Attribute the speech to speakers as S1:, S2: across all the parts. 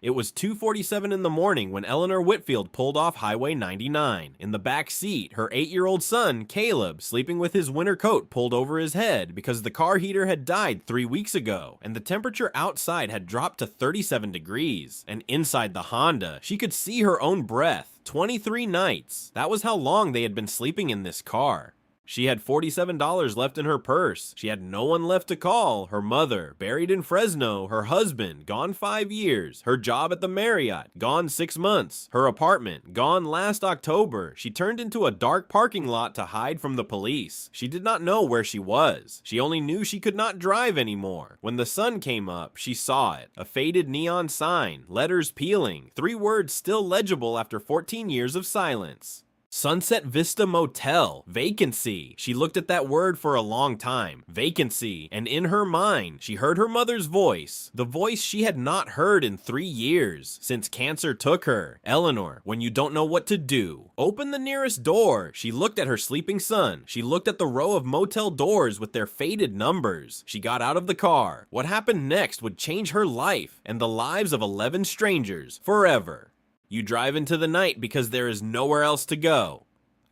S1: It was 2:47 in the morning when Eleanor Whitfield pulled off Highway 99. In the back seat, her 8-year-old son, Caleb, sleeping with his winter coat pulled over his head because the car heater had died 3 weeks ago, and the temperature outside had dropped to 37 degrees. And inside the Honda, she could see her own breath. 23 nights. That was how long they had been sleeping in this car. She had $47 left in her purse. She had no one left to call. Her mother, buried in Fresno. Her husband, gone 5 years. Her job at the Marriott, gone 6 months. Her apartment, gone last October. She turned into a dark parking lot to hide from the police. She did not know where she was. She only knew she could not drive anymore. When the sun came up, she saw it. A faded neon sign, letters peeling, 3 words still legible after 14 years of silence. Sunset Vista Motel, vacancy. She looked at that word for a long time, vacancy, and in her mind, she heard her mother's voice, the voice she had not heard in 3 years, since cancer took her. Eleanor, when you don't know what to do, open the nearest door. She looked at her sleeping son. She looked at the row of motel doors with their faded numbers. She got out of the car. What happened next would change her life and the lives of 11 strangers forever. You drive into the night because there is nowhere else to go.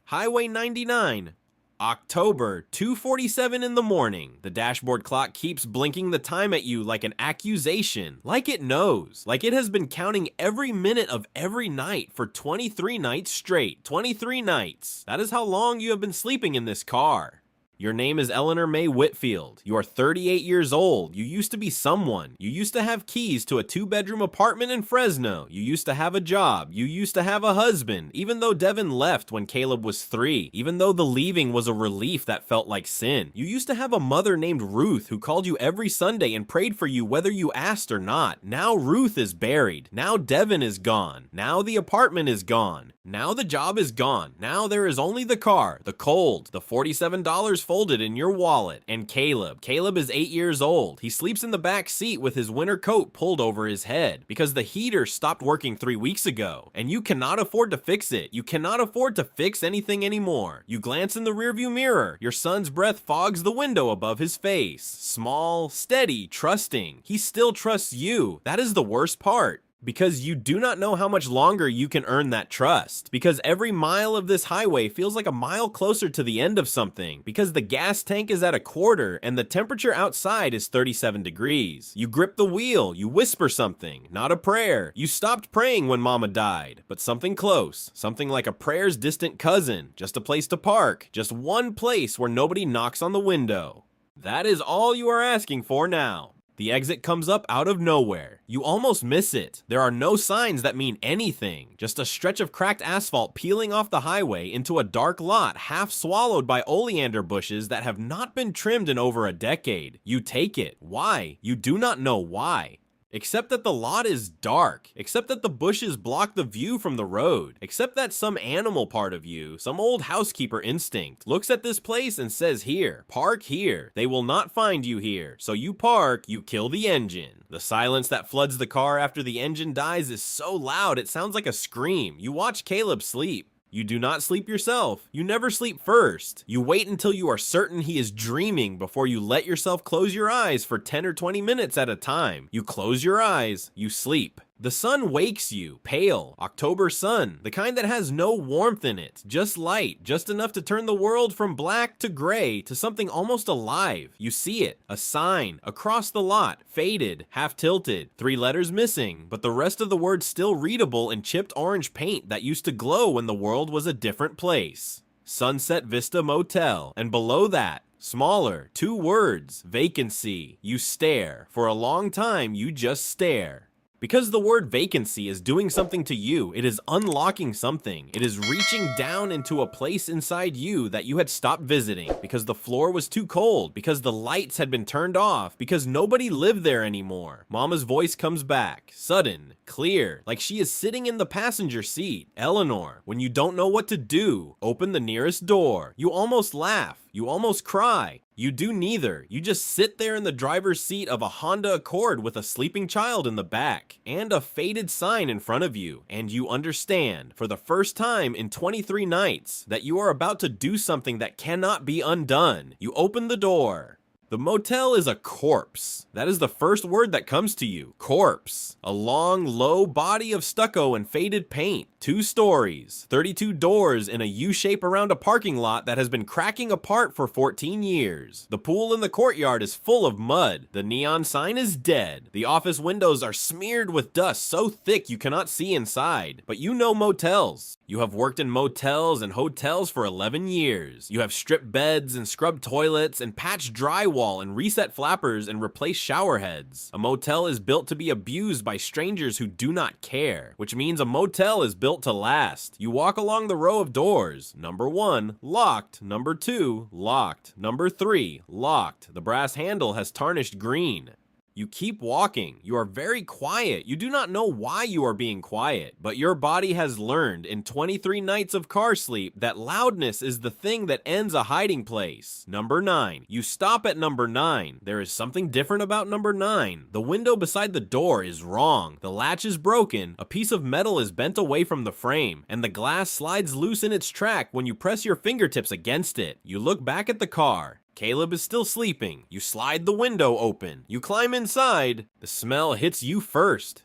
S1: Highway 99. October, 2:47 in the morning. The dashboard clock keeps blinking the time at you like an accusation, like it knows, like it has been counting every minute of every night for 23 nights straight. 23 nights. That is how long you have been sleeping in this car. Your name is Eleanor May Whitfield. You are 38 years old. You used to be someone. You used to have keys to a 2-bedroom apartment in Fresno. You used to have a job. You used to have a husband, even though Devin left when Caleb was 3, even though the leaving was a relief that felt like sin. You used to have a mother named Ruth who called you every Sunday and prayed for you whether you asked or not. Now Ruth is buried. Now Devin is gone. Now the apartment is gone. Now the job is gone. Now there is only the car, the cold, the $47 folded in your wallet, and Caleb. Caleb is 8 years old. He sleeps in the back seat with his winter coat pulled over his head because the heater stopped working 3 weeks ago, and you cannot afford to fix it. You cannot afford to fix anything anymore. You glance in the rearview mirror. Your son's breath fogs the window above his face. Small, steady, trusting. He still trusts you. That is the worst part. Because you do not know how much longer you can earn that trust. Because every mile of this highway feels like a mile closer to the end of something. Because the gas tank is at a quarter and the temperature outside is 37 degrees. You grip the wheel, you whisper something, not a prayer. You stopped praying when mama died, but something close. Something like a prayer's distant cousin, just a place to park, just one place where nobody knocks on the window. That is all you are asking for now. The exit comes up out of nowhere. You almost miss it. There are no signs that mean anything. Just a stretch of cracked asphalt peeling off the highway into a dark lot half swallowed by oleander bushes that have not been trimmed in over a decade. You take it. Why? You do not know why. Except that the lot is dark, except that the bushes block the view from the road, except that some animal part of you, some old housekeeper instinct, looks at this place and says here, park here. They will not find you here. So you park, you kill the engine. The silence that floods the car after the engine dies is so loud it sounds like a scream. You watch Caleb sleep. You do not sleep yourself. You never sleep first. You wait until you are certain he is dreaming before you let yourself close your eyes for 10 or 20 minutes at a time. You close your eyes, you sleep. The sun wakes you, pale, October sun, the kind that has no warmth in it, just light, just enough to turn the world from black to gray to something almost alive. You see it, a sign, across the lot, faded, half tilted, 3 letters missing, but the rest of the word still readable in chipped orange paint that used to glow when the world was a different place. Sunset Vista Motel, and below that, smaller, 2 words, vacancy. You stare. For a long time, you just stare. Because the word vacancy is doing something to you, it is unlocking something. It is reaching down into a place inside you that you had stopped visiting because the floor was too cold, because the lights had been turned off, because nobody lived there anymore. Mama's voice comes back, sudden, clear, like she is sitting in the passenger seat. Eleanor, when you don't know what to do, open the nearest door. You almost laugh. You almost cry. You do neither. You just sit there in the driver's seat of a Honda Accord with a sleeping child in the back and a faded sign in front of you, and you understand, for the first time in 23 nights, that you are about to do something that cannot be undone. You open the door. The motel is a corpse. That is the first word that comes to you. Corpse. A long, low body of stucco and faded paint. 2 stories. 32 doors in a U shape around a parking lot that has been cracking apart for 14 years. The pool in the courtyard is full of mud. The neon sign is dead. The office windows are smeared with dust so thick you cannot see inside. But you know motels. You have worked in motels and hotels for 11 years. You have stripped beds and scrubbed toilets and patched drywall and reset flappers and replaced shower heads. A motel is built to be abused by strangers who do not care, which means a motel is built to last. You walk along the row of doors. Number 1, locked. Number 2, locked. Number 3, locked. The brass handle has tarnished green. You keep walking. You are very quiet. You do not know why you are being quiet, but your body has learned in 23 nights of car sleep that loudness is the thing that ends a hiding place. Number 9. You stop at number 9. There is something different about number 9. The window beside the door is wrong. The latch is broken. A piece of metal is bent away from the frame, and the glass slides loose in its track when you press your fingertips against it. You look back at the car. Caleb is still sleeping. You slide the window open. You climb inside. The smell hits you first.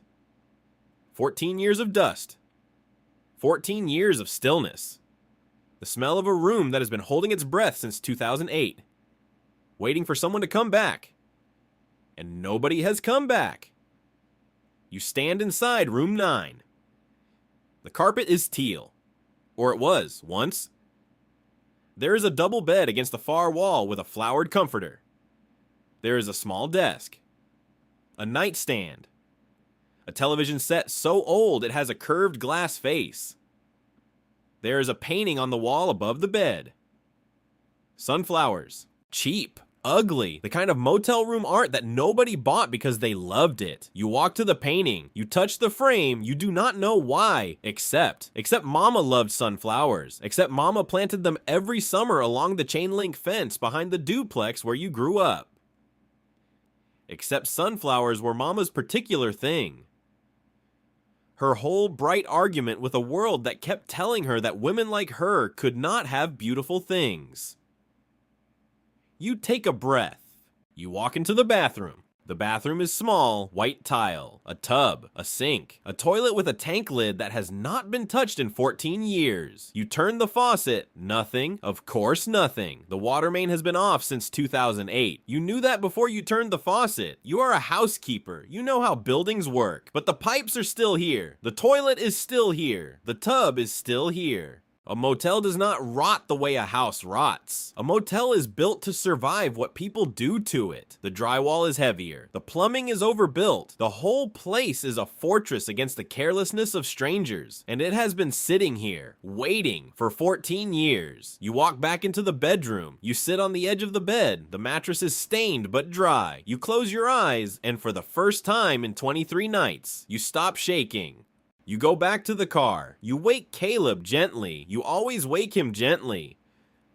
S1: 14 years of dust. 14 years of stillness. The smell of a room that has been holding its breath since 2008. Waiting for someone to come back. And nobody has come back. You stand inside room 9. The carpet is teal. Or it was, once. There is a double bed against the far wall with a flowered comforter. There is a small desk. A nightstand. A television set so old it has a curved glass face. There is a painting on the wall above the bed. Sunflowers. Cheap. Ugly. The kind of motel room art that nobody bought because they loved it. You walk to the painting. You touch the frame. You do not know why. Except Mama loved sunflowers. Except Mama planted them every summer along the chain link fence behind the duplex where you grew up. Except sunflowers were Mama's particular thing. Her whole bright argument with a world that kept telling her that women like her could not have beautiful things. You take a breath. You walk into the bathroom. The bathroom is small, white tile, a tub, a sink, a toilet with a tank lid that has not been touched in 14 years. You turn the faucet. Nothing. Of course, nothing. The water main has been off since 2008. You knew that before you turned the faucet. You are a housekeeper. You know how buildings work. But the pipes are still here. The toilet is still here. The tub is still here. A motel does not rot the way a house rots. A motel is built to survive what people do to it. The drywall is heavier. The plumbing is overbuilt. The whole place is a fortress against the carelessness of strangers. And it has been sitting here, waiting for 14 years. You walk back into the bedroom. You sit on the edge of the bed. The mattress is stained but dry. You close your eyes, and for the first time in 23 nights, you stop shaking. You go back to the car. You wake Caleb gently. You always wake him gently.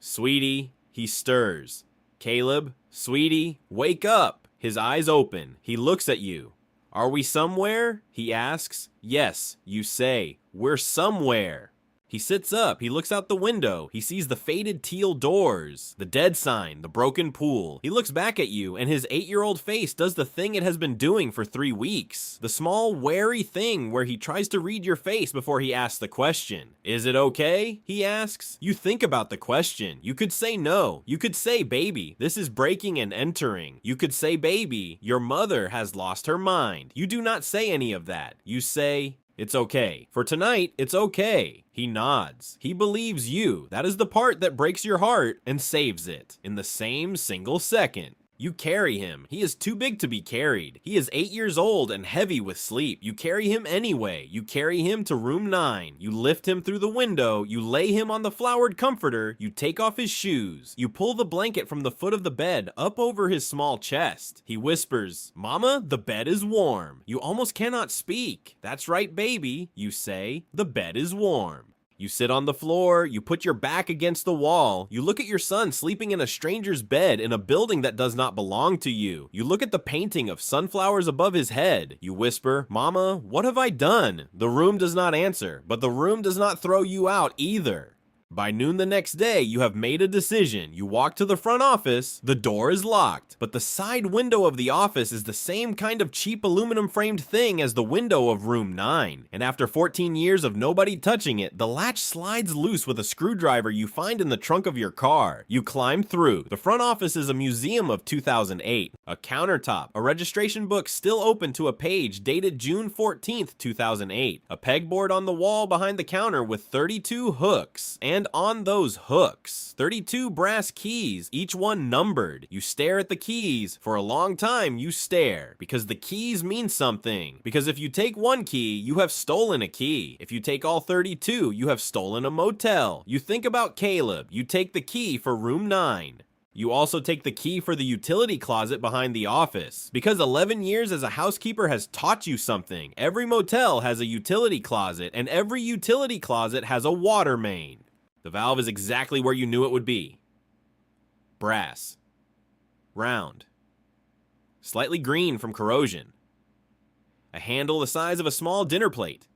S1: Sweetie, he stirs. Caleb, sweetie, wake up. His eyes open. He looks at you. Are we somewhere? He asks. Yes, you say. We're somewhere. He sits up, he looks out the window, he sees the faded teal doors, the dead sign, the broken pool. He looks back at you, and his 8-year-old face does the thing it has been doing for 3 weeks. The small, wary thing where he tries to read your face before he asks the question. Is it okay? He asks. You think about the question. You could say no. You could say, baby, this is breaking and entering. You could say, baby, your mother has lost her mind. You do not say any of that. You say, it's okay. For tonight, it's okay. He nods. He believes you. That is the part that breaks your heart and saves it in the same single second. You carry him. He is too big to be carried. He is 8 years old and heavy with sleep. You carry him anyway. You carry him to room 9. You lift him through the window. You lay him on the flowered comforter. You take off his shoes. You pull the blanket from the foot of the bed up over his small chest. He whispers, Mama, the bed is warm. You almost cannot speak. That's right, baby. You say, the bed is warm. You sit on the floor, you put your back against the wall, you look at your son sleeping in a stranger's bed in a building that does not belong to you. You look at the painting of sunflowers above his head. You whisper, Mama, what have I done? The room does not answer, but the room does not throw you out either. By noon the next day, you have made a decision. You walk to the front office, the door is locked, but the side window of the office is the same kind of cheap aluminum framed thing as the window of room 9. And after 14 years of nobody touching it, the latch slides loose with a screwdriver you find in the trunk of your car. You climb through. The front office is a museum of 2008. A countertop, a registration book still open to a page dated June 14th, 2008. A pegboard on the wall behind the counter with 32 hooks. And on those hooks, 32 brass keys, each one numbered. You stare at the keys. For a long time, you stare, because the keys mean something. Because if you take one key, you have stolen a key. If you take all 32, you have stolen a motel. You think about Caleb. You take the key for room 9. You also take the key for the utility closet behind the office. Because 11 years as a housekeeper has taught you something. Every motel has a utility closet, and every utility closet has a water main. The valve is exactly where you knew it would be. Brass. Round. Slightly green from corrosion. A handle the size of a small dinner plate.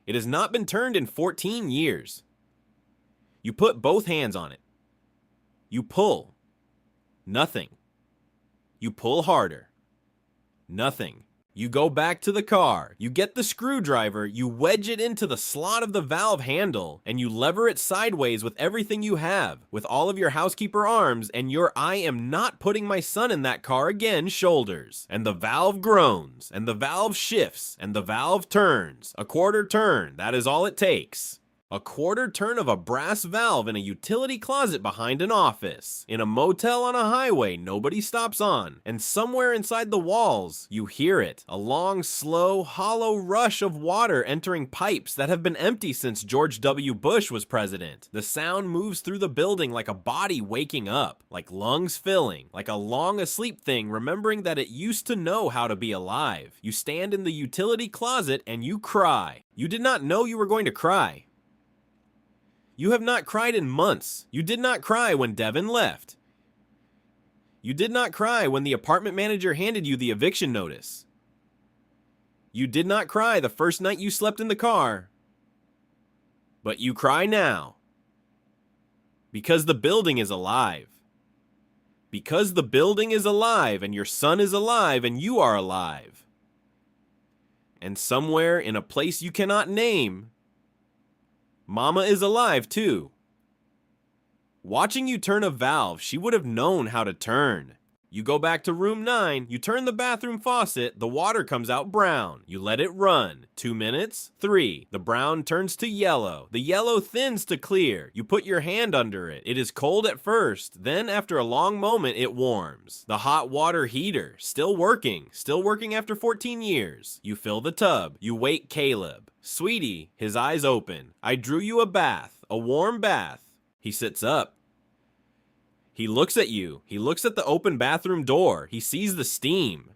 S1: It has not been turned in 14 years. You put both hands on it. You pull. Nothing. You pull harder. Nothing. You go back to the car, you get the screwdriver, you wedge it into the slot of the valve handle, and you lever it sideways with everything you have, with all of your housekeeper arms and your "I am not putting my son in that car again" shoulders. And the valve groans, and the valve shifts, and the valve turns. A quarter turn, that is all it takes. A quarter turn of a brass valve in a utility closet behind an office. In a motel on a highway nobody stops on. And somewhere inside the walls, you hear it. A long, slow, hollow rush of water entering pipes that have been empty since George W. Bush was president. The sound moves through the building like a body waking up. Like lungs filling. Like a long asleep thing remembering that it used to know how to be alive. You stand in the utility closet and you cry. You did not know you were going to cry. You have not cried in months. You did not cry when Devin left. You did not cry when the apartment manager handed you the eviction notice. You did not cry the first night you slept in the car. But you cry now. Because the building is alive. Because the building is alive and your son is alive and you are alive. And somewhere in a place you cannot name, Mama is alive too. Watching you turn a valve, she would have known how to turn. You go back to room 9, you turn the bathroom faucet, the water comes out brown. You let it run. 2 minutes, 3. The brown turns to yellow. The yellow thins to clear. You put your hand under it. It is cold at first, then after a long moment it warms. The hot water heater, still working after 14 years. You fill the tub. You wake Caleb. Sweetie, his eyes open. I drew you a bath, a warm bath. He sits up. He looks at you. He looks at the open bathroom door. He sees the steam.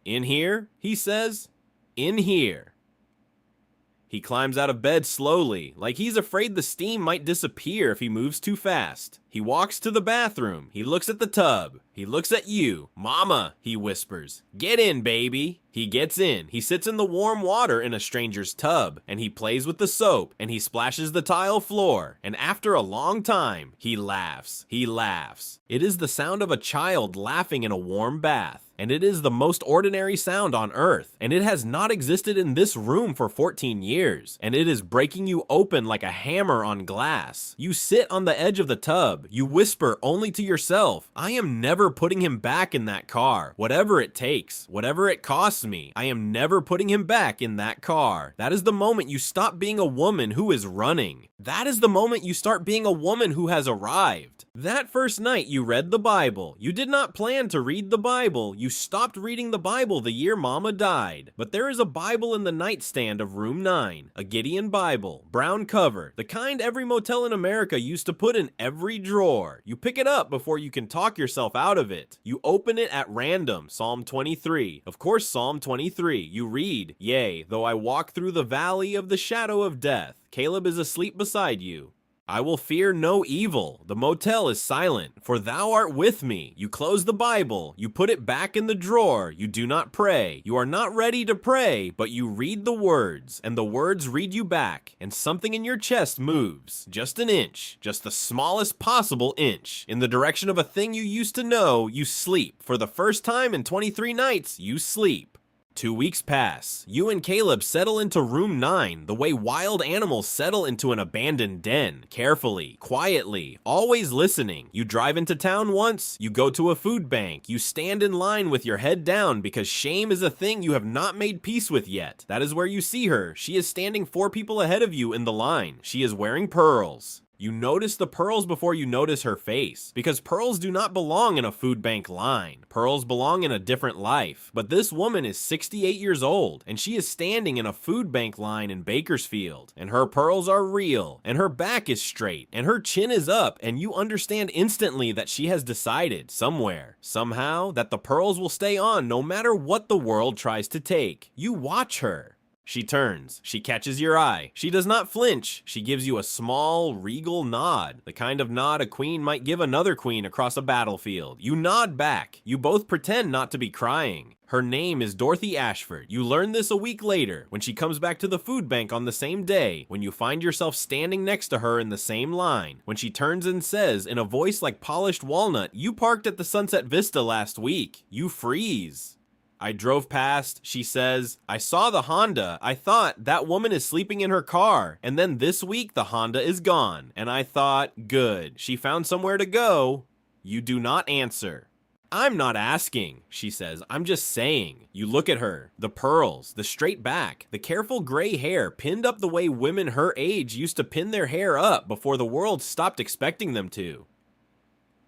S1: In here, he says. In here. He climbs out of bed slowly, like he's afraid the steam might disappear if he moves too fast. He walks to the bathroom. He looks at the tub. He looks at you. Mama, he whispers. Get in, baby. He gets in. He sits in the warm water in a stranger's tub, and he plays with the soap, and he splashes the tile floor, and after a long time, he laughs. He laughs. It is the sound of a child laughing in a warm bath. And it is the most ordinary sound on earth, and it has not existed in this room for 14 years, and it is breaking you open like a hammer on glass. You sit on the edge of the tub. You whisper only to yourself, I am never putting him back in that car. Whatever it takes, whatever it costs me, I am never putting him back in that car. That is the moment you stop being a woman who is running. That is the moment you start being a woman who has arrived. That first night you read the Bible. You did not plan to read the Bible. You stopped reading the Bible the year Mama died. But there is a Bible in the nightstand of room 9. A Gideon Bible. Brown cover. The kind every motel in America used to put in every drawer. You pick it up before you can talk yourself out of it. You open it at random. Psalm 23. Of course, Psalm 23. You read, Yea, though I walk through the valley of the shadow of death. Caleb is asleep beside you. I will fear no evil. The motel is silent, for thou art with me. You close the Bible, you put it back in the drawer, you do not pray. You are not ready to pray, but you read the words, and the words read you back, and something in your chest moves, just an inch, just the smallest possible inch, in the direction of a thing you used to know. You sleep. For the first time in 23 nights, you sleep. 2 weeks pass. You and Caleb settle into room 9, the way wild animals settle into an abandoned den. Carefully, quietly, always listening. You drive into town once, you go to a food bank, you stand in line with your head down because shame is a thing you have not made peace with yet. That is where you see her. She is standing 4 people ahead of you in the line. She is wearing pearls. You notice the pearls before you notice her face, because pearls do not belong in a food bank line. Pearls belong in a different life. But this woman is 68 years old, and she is standing in a food bank line in Bakersfield, and her pearls are real, and her back is straight, and her chin is up, and you understand instantly that she has decided, somewhere, somehow, that the pearls will stay on no matter what the world tries to take. You watch her. She turns. She catches your eye. She does not flinch. She gives you a small, regal nod, the kind of nod a queen might give another queen across a battlefield. You nod back. You both pretend not to be crying. Her name is Dorothy Ashford. You learn this a week later, when she comes back to the food bank on the same day, when you find yourself standing next to her in the same line, when she turns and says, in a voice like polished walnut, "You parked at the Sunset Vista last week." You freeze. I drove past, she says. I saw the Honda. I thought, that woman is sleeping in her car. And then this week, the Honda is gone. And I thought, good, she found somewhere to go. You do not answer. I'm not asking, she says. I'm just saying. You look at her. The pearls, the straight back, the careful gray hair pinned up the way women her age used to pin their hair up before the world stopped expecting them to.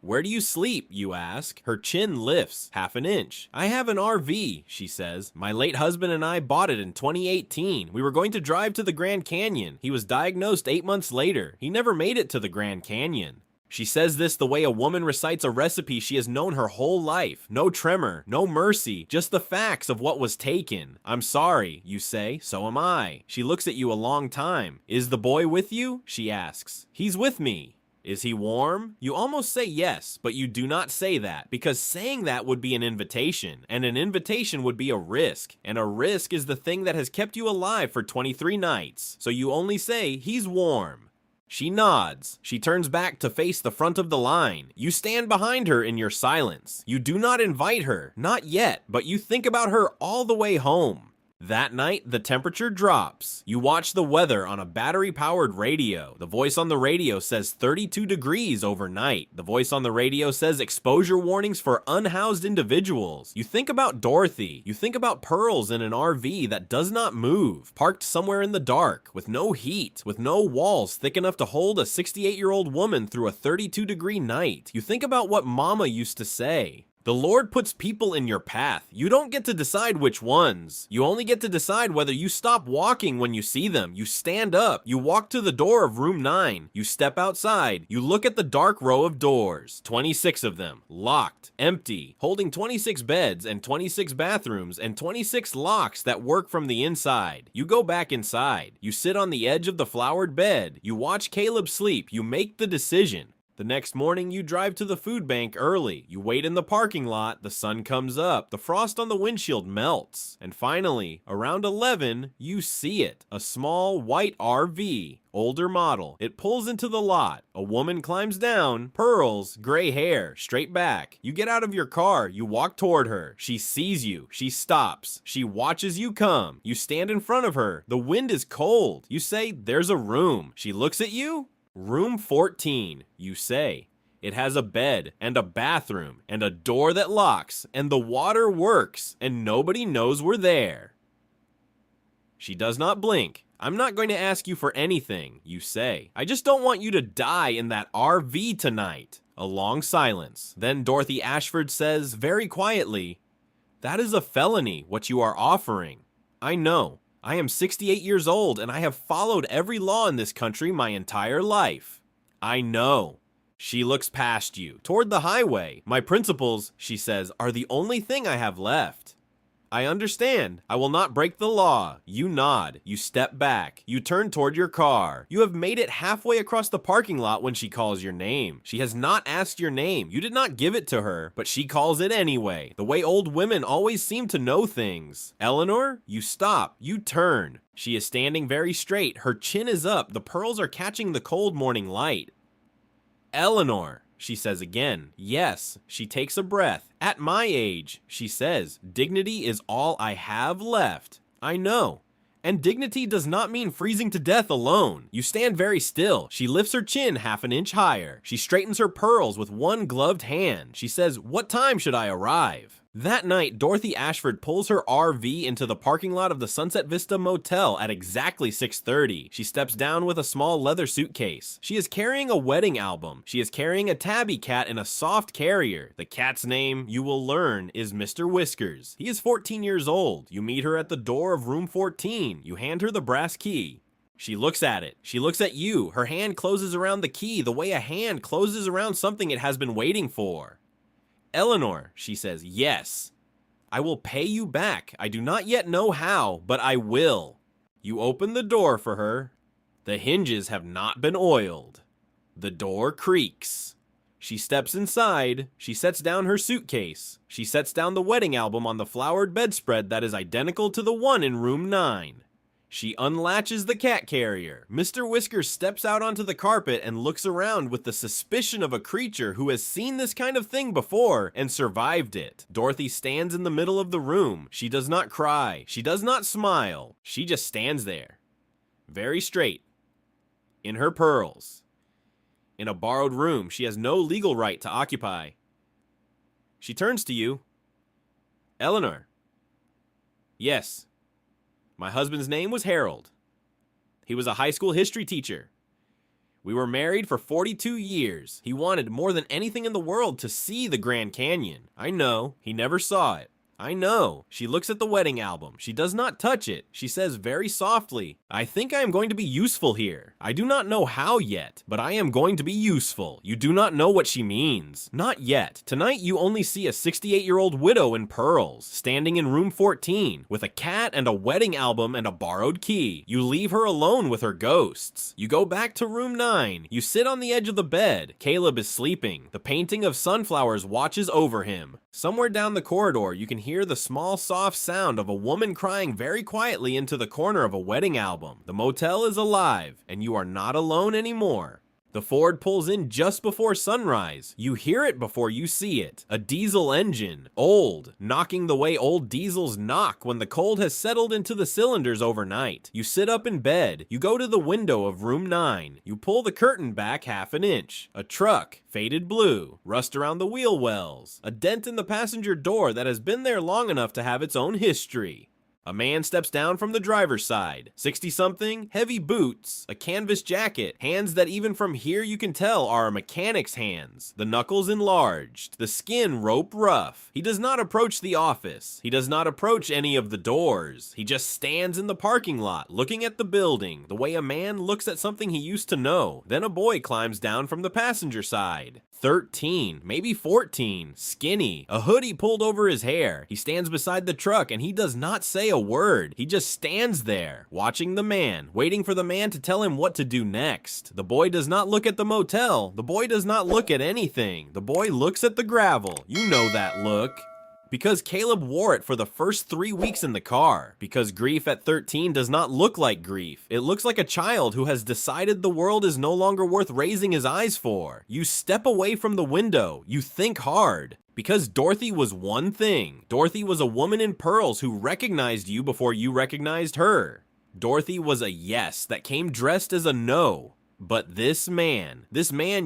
S1: Where do you sleep, you ask? Her chin lifts half an inch. I have an RV, she says. My late husband and I bought it in 2018. We were going to drive to the Grand Canyon. He was diagnosed 8 months later. He never made it to the Grand Canyon. She says this the way a woman recites a recipe she has known her whole life. No tremor, no mercy, just the facts of what was taken. I'm sorry, you say. So am I. She looks at you a long time. Is the boy with you? She asks. He's with me. Is he warm? You almost say yes, but you do not say that, because saying that would be an invitation, and an invitation would be a risk, and a risk is the thing that has kept you alive for 23 nights, so you only say, he's warm. She nods. She turns back to face the front of the line. You stand behind her in your silence. You do not invite her, not yet, but you think about her all the way home. That night, the temperature drops. You watch the weather on a battery-powered radio. The voice on the radio says 32 degrees overnight. The voice on the radio says exposure warnings for unhoused individuals. You think about Dorothy. You think about pearls in an RV that does not move, parked somewhere in the dark, with no heat, with no walls thick enough to hold a 68-year-old woman through a 32-degree night. You think about what Mama used to say. The Lord puts people in your path. You don't get to decide which ones. You only get to decide whether you stop walking when you see them. You stand up. You walk to the door of room 9. You step outside. You look at the dark row of doors. 26 of them. Locked. Empty. Holding 26 beds and 26 bathrooms and 26 locks that work from the inside. You go back inside. You sit on the edge of the flowered bed. You watch Caleb sleep. You make the decision. The next morning, you drive to the food bank early. You wait in the parking lot. The sun comes up. The frost on the windshield melts. And finally, around 11, you see it. A small white RV. Older model. It pulls into the lot. A woman climbs down. Pearls, gray hair, straight back. You get out of your car. You walk toward her. She sees you. She stops. She watches you come. You stand in front of her. The wind is cold. You say, "There's a room." She looks at you. Room 14, you say. It has a bed and a bathroom and a door that locks, and the water works, and nobody knows we're there. She does not blink. I'm not going to ask you for anything, you say. I just don't want you to die in that RV tonight. A long silence. Then Dorothy Ashford says, very quietly, "That is a felony, what you are offering. I know. I am 68 years old, and I have followed every law in this country my entire life. I know." She looks past you, toward the highway. "My principles," she says, "are the only thing I have left." I understand. I will not break the law. You nod. You step back. You turn toward your car. You have made it halfway across the parking lot when she calls your name. She has not asked your name. You did not give it to her, but she calls it anyway. The way old women always seem to know things. Eleanor, you stop. You turn. She is standing very straight. Her chin is up. The pearls are catching the cold morning light. Eleanor, she says again. Yes, she takes a breath. At my age, she says, dignity is all I have left. I know. And dignity does not mean freezing to death alone. You stand very still. She lifts her chin half an inch higher. She straightens her pearls with one gloved hand. She says, what time should I arrive? That night, Dorothy Ashford pulls her RV into the parking lot of the Sunset Vista Motel at exactly 6:30. She steps down with a small leather suitcase. She is carrying a wedding album. She is carrying a tabby cat in a soft carrier. The cat's name, you will learn, is Mr. Whiskers. He is 14 years old. You meet her at the door of room 14. You hand her the brass key. She looks at it. She looks at you. Her hand closes around the key the way a hand closes around something it has been waiting for. Eleanor, she says, yes. I will pay you back. I do not yet know how, but I will. You open the door for her. The hinges have not been oiled. The door creaks. She steps inside. She sets down her suitcase. She sets down the wedding album on the flowered bedspread that is identical to the one in room 9. She unlatches the cat carrier. Mr. Whiskers steps out onto the carpet and looks around with the suspicion of a creature who has seen this kind of thing before and survived it. Dorothy stands in the middle of the room. She does not cry. She does not smile. She just stands there. Very straight. In her pearls. In a borrowed room she has no legal right to occupy. She turns to you. Eleanor. Yes. My husband's name was Harold. He was a high school history teacher. We were married for 42 years. He wanted more than anything in the world to see the Grand Canyon. I know. He never saw it. I know. She looks at the wedding album. She does not touch it. She says very softly, I think I am going to be useful here. I do not know how yet, but I am going to be useful. You do not know what she means. Not yet. Tonight you only see a 68-year-old widow in pearls, standing in room 14, with a cat and a wedding album and a borrowed key. You leave her alone with her ghosts. You go back to room 9. You sit on the edge of the bed. Caleb is sleeping. The painting of sunflowers watches over him. Somewhere down the corridor, you can hear the small, soft sound of a woman crying very quietly into the corner of a wedding album. The motel is alive, and you are not alone anymore. The Ford pulls in just before sunrise. You hear it before you see it. A diesel engine, old, knocking the way old diesels knock when the cold has settled into the cylinders overnight. You sit up in bed. You go to the window of room 9. You pull the curtain back half an inch. A truck, faded blue, rust around the wheel wells, a dent in the passenger door that has been there long enough to have its own history. A man steps down from the driver's side. 60-something, heavy boots, a canvas jacket, hands that even from here you can tell are a mechanic's hands, the knuckles enlarged, the skin rope rough. He does not approach the office. He does not approach any of the doors. He just stands in the parking lot, looking at the building, the way a man looks at something he used to know. Then a boy climbs down from the passenger side. 13, maybe 14, skinny, a hoodie pulled over his hair. He stands beside the truck and he does not say a word. He just stands there, watching the man, waiting for the man to tell him what to do next. The boy does not look at the motel. The boy does not look at anything. The boy looks at the gravel. You know that look. Because Caleb wore it for the first 3 weeks in the car. Because grief at 13 does not look like grief. It looks like a child who has decided the world is no longer worth raising his eyes for. You step away from the window. You think hard. Because Dorothy was one thing. Dorothy was a woman in pearls who recognized you before you recognized her. Dorothy was a yes that came dressed as a no. But this man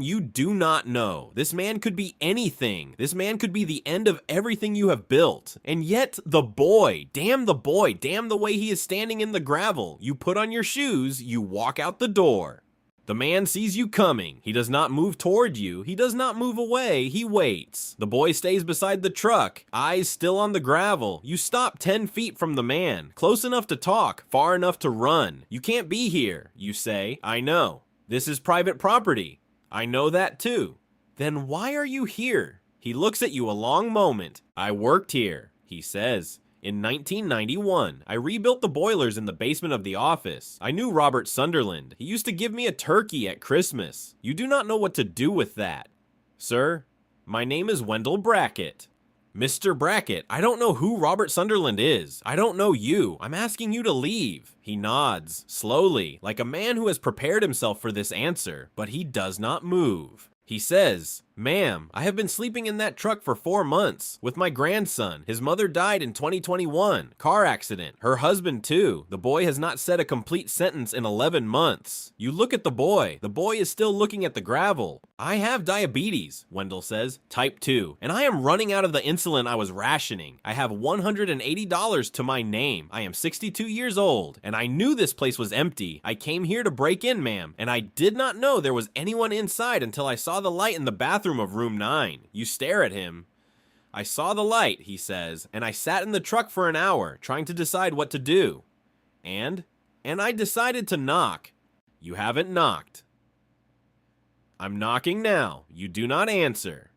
S1: you do not know. This man could be anything. This man could be the end of everything you have built. And yet, the boy, damn the way he is standing in the gravel. You put on your shoes, you walk out the door. The man sees you coming. He does not move toward you. He does not move away. He waits. The boy stays beside the truck, eyes still on the gravel. You stop 10 feet from the man, close enough to talk, far enough to run. You can't be here, you say. I know. This is private property. I know that too. Then why are you here? He looks at you a long moment. I worked here, he says. In 1991, I rebuilt the boilers in the basement of the office. I knew Robert Sunderland. He used to give me a turkey at Christmas. You do not know what to do with that. Sir, my name is Wendell Brackett. Mr. Brackett, I don't know who Robert Sunderland is. I don't know you. I'm asking you to leave. He nods, slowly, like a man who has prepared himself for this answer, but he does not move. He says, "Ma'am, I have been sleeping in that truck for 4 months with my grandson. His mother died in 2021. Car accident. Her husband too. The boy has not said a complete sentence in 11 months. You look at the boy. The boy is still looking at the gravel. I have diabetes," Wendell says, "type 2, and I am running out of the insulin I was rationing. I have $180 to my name. I am 62 years old, and I knew this place was empty. I came here to break in, ma'am, and I did not know there was anyone inside until I saw the light in the bathroom of room 9. You stare at him. "I saw the light," he says, "and I sat in the truck for an hour, trying to decide what to do. And I decided to knock. You haven't knocked. I'm knocking now. You do not answer."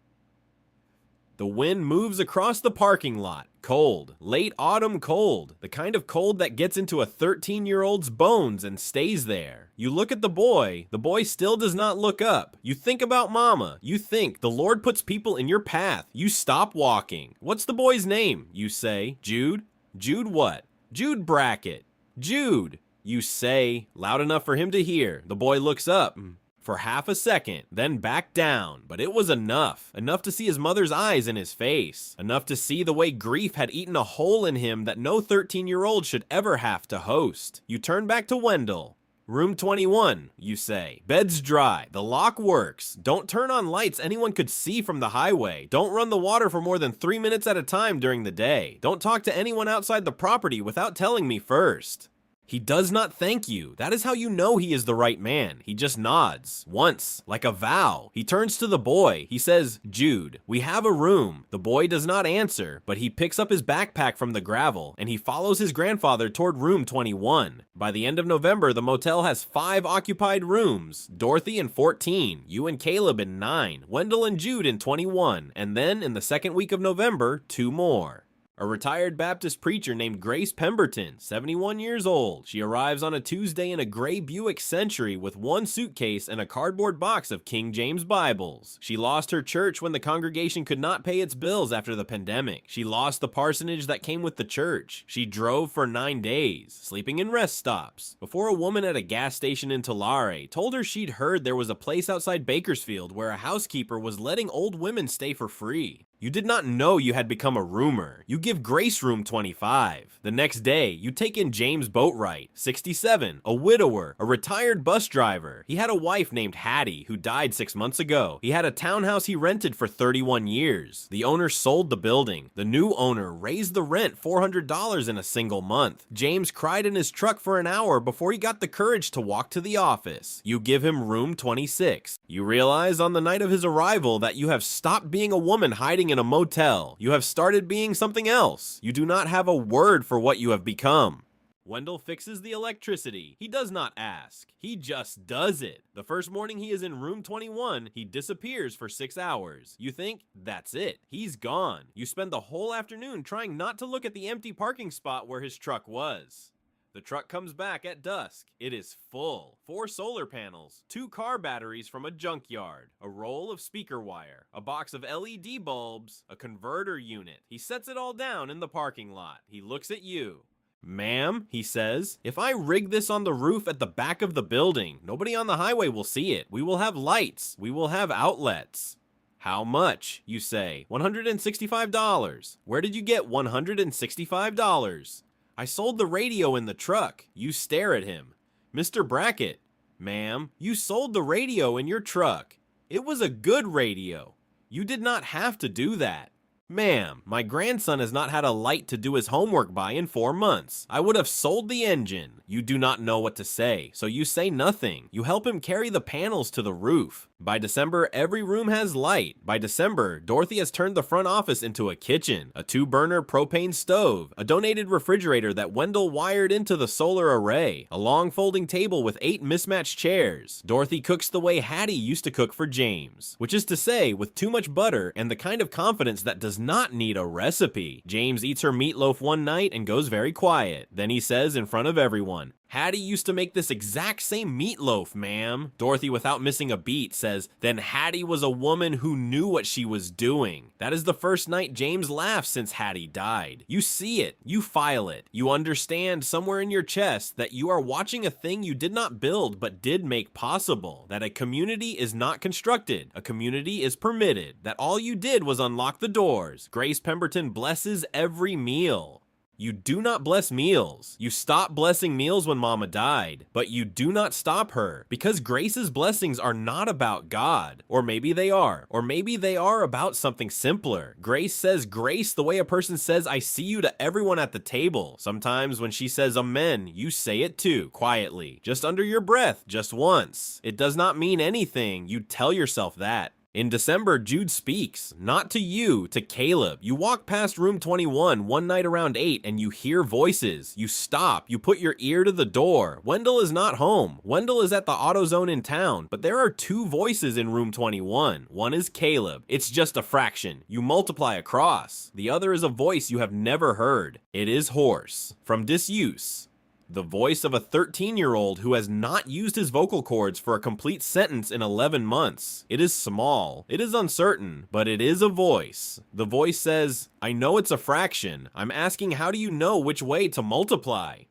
S1: The wind moves across the parking lot. Cold. Late autumn cold. The kind of cold that gets into a 13-year-old's bones and stays there. You look at the boy. The boy still does not look up. You think about mama. You think the Lord puts people in your path. You stop walking. "What's the boy's name?" You say. "Jude." "Jude what?" "Jude Brackett." "Jude," you say, loud enough for him to hear. The boy looks up for half a second, then back down, but it was enough. Enough to see his mother's eyes in his face. Enough to see the way grief had eaten a hole in him that no 13-year-old should ever have to host. You turn back to Wendell. "Room 21, you say. Bed's dry. The lock works. Don't turn on lights anyone could see from the highway. Don't run the water for more than 3 minutes at a time during the day. Don't talk to anyone outside the property without telling me first." He does not thank you. That is how you know he is the right man. He just nods. Once, like a vow. He turns to the boy. He says, "Jude, we have a room." The boy does not answer, but he picks up his backpack from the gravel, and he follows his grandfather toward room 21. By the end of November, the motel has 5 occupied rooms. Dorothy in 14, you and Caleb in 9, Wendell and Jude in 21, and then in the second week of November, 2 more. A retired Baptist preacher named Grace Pemberton, 71 years old. She arrives on a Tuesday in a gray Buick Century with 1 suitcase and a cardboard box of King James Bibles. She lost her church when the congregation could not pay its bills after the pandemic. She lost the parsonage that came with the church. She drove for 9 days, sleeping in rest stops, before a woman at a gas station in Tulare told her she'd heard there was a place outside Bakersfield where a housekeeper was letting old women stay for free. You did not know you had become a roomer. You give Grace room 25. The next day, you take in James Boatwright, 67, a widower, a retired bus driver. He had a wife named Hattie who died 6 months ago. He had a townhouse he rented for 31 years. The owner sold the building. The new owner raised the rent $400 in a single month. James cried in his truck for an hour before he got the courage to walk to the office. You give him room 26. You realize on the night of his arrival that you have stopped being a woman hiding in a motel. You have started being something else. You do not have a word for what you have become. Wendell fixes the electricity. He does not ask. He just does it. The first morning he is in room 21, he disappears for 6 hours. You think, that's it. He's gone. You spend the whole afternoon trying not to look at the empty parking spot where his truck was. The truck comes back at dusk. It is full. 4 solar panels, 2 car batteries from a junkyard, a roll of speaker wire, a box of LED bulbs, a converter unit. He sets it all down in the parking lot. He looks at you. "Ma'am," he says, "if I rig this on the roof at the back of the building, nobody on the highway will see it. We will have lights. We will have outlets." "How much?" you say. $165. "Where did you get $165? "I sold the radio in the truck." You stare at him. "Mr. Brackett." "Ma'am, you sold the radio in your truck. It was a good radio. You did not have to do that." "Ma'am, my grandson has not had a light to do his homework by in 4 months. I would have sold the engine." You do not know what to say, so you say nothing. You help him carry the panels to the roof. By December, every room has light. By December, Dorothy has turned the front office into a kitchen, a 2-burner propane stove, a donated refrigerator that Wendell wired into the solar array, a long folding table with 8 mismatched chairs. Dorothy cooks the way Hattie used to cook for James, which is to say, with too much butter and the kind of confidence that does not need a recipe. James eats her meatloaf one night and goes very quiet. Then he says in front of everyone, "Hattie used to make this exact same meatloaf, ma'am." Dorothy, without missing a beat, says, "Then Hattie was a woman who knew what she was doing." That is the first night James laughs since Hattie died. You see it, you file it, you understand somewhere in your chest that you are watching a thing you did not build but did make possible, that a community is not constructed, a community is permitted, that all you did was unlock the doors. Grace Pemberton blesses every meal. You do not bless meals. You stop blessing meals when Mama died, but you do not stop her, because Grace's blessings are not about God. Or maybe they are. Or maybe they are about something simpler. Grace says grace the way a person says I see you to everyone at the table. Sometimes when she says amen, you say it too, quietly, just under your breath, just once. It does not mean anything. You tell yourself that. In December, Jude speaks, not to you, to Caleb. You walk past room 21 one night around 8 and you hear voices. You stop, you put your ear to the door. Wendell is not home. Wendell is at the AutoZone in town, but there are 2 voices in room 21. One is Caleb. It's just a fraction. You multiply across. The other is a voice you have never heard. It is hoarse. From disuse. The voice of a 13-year-old who has not used his vocal cords for a complete sentence in 11 months. It is small, it is uncertain, but it is a voice. The voice says, "I know it's a fraction. I'm asking how do you know which way to multiply?"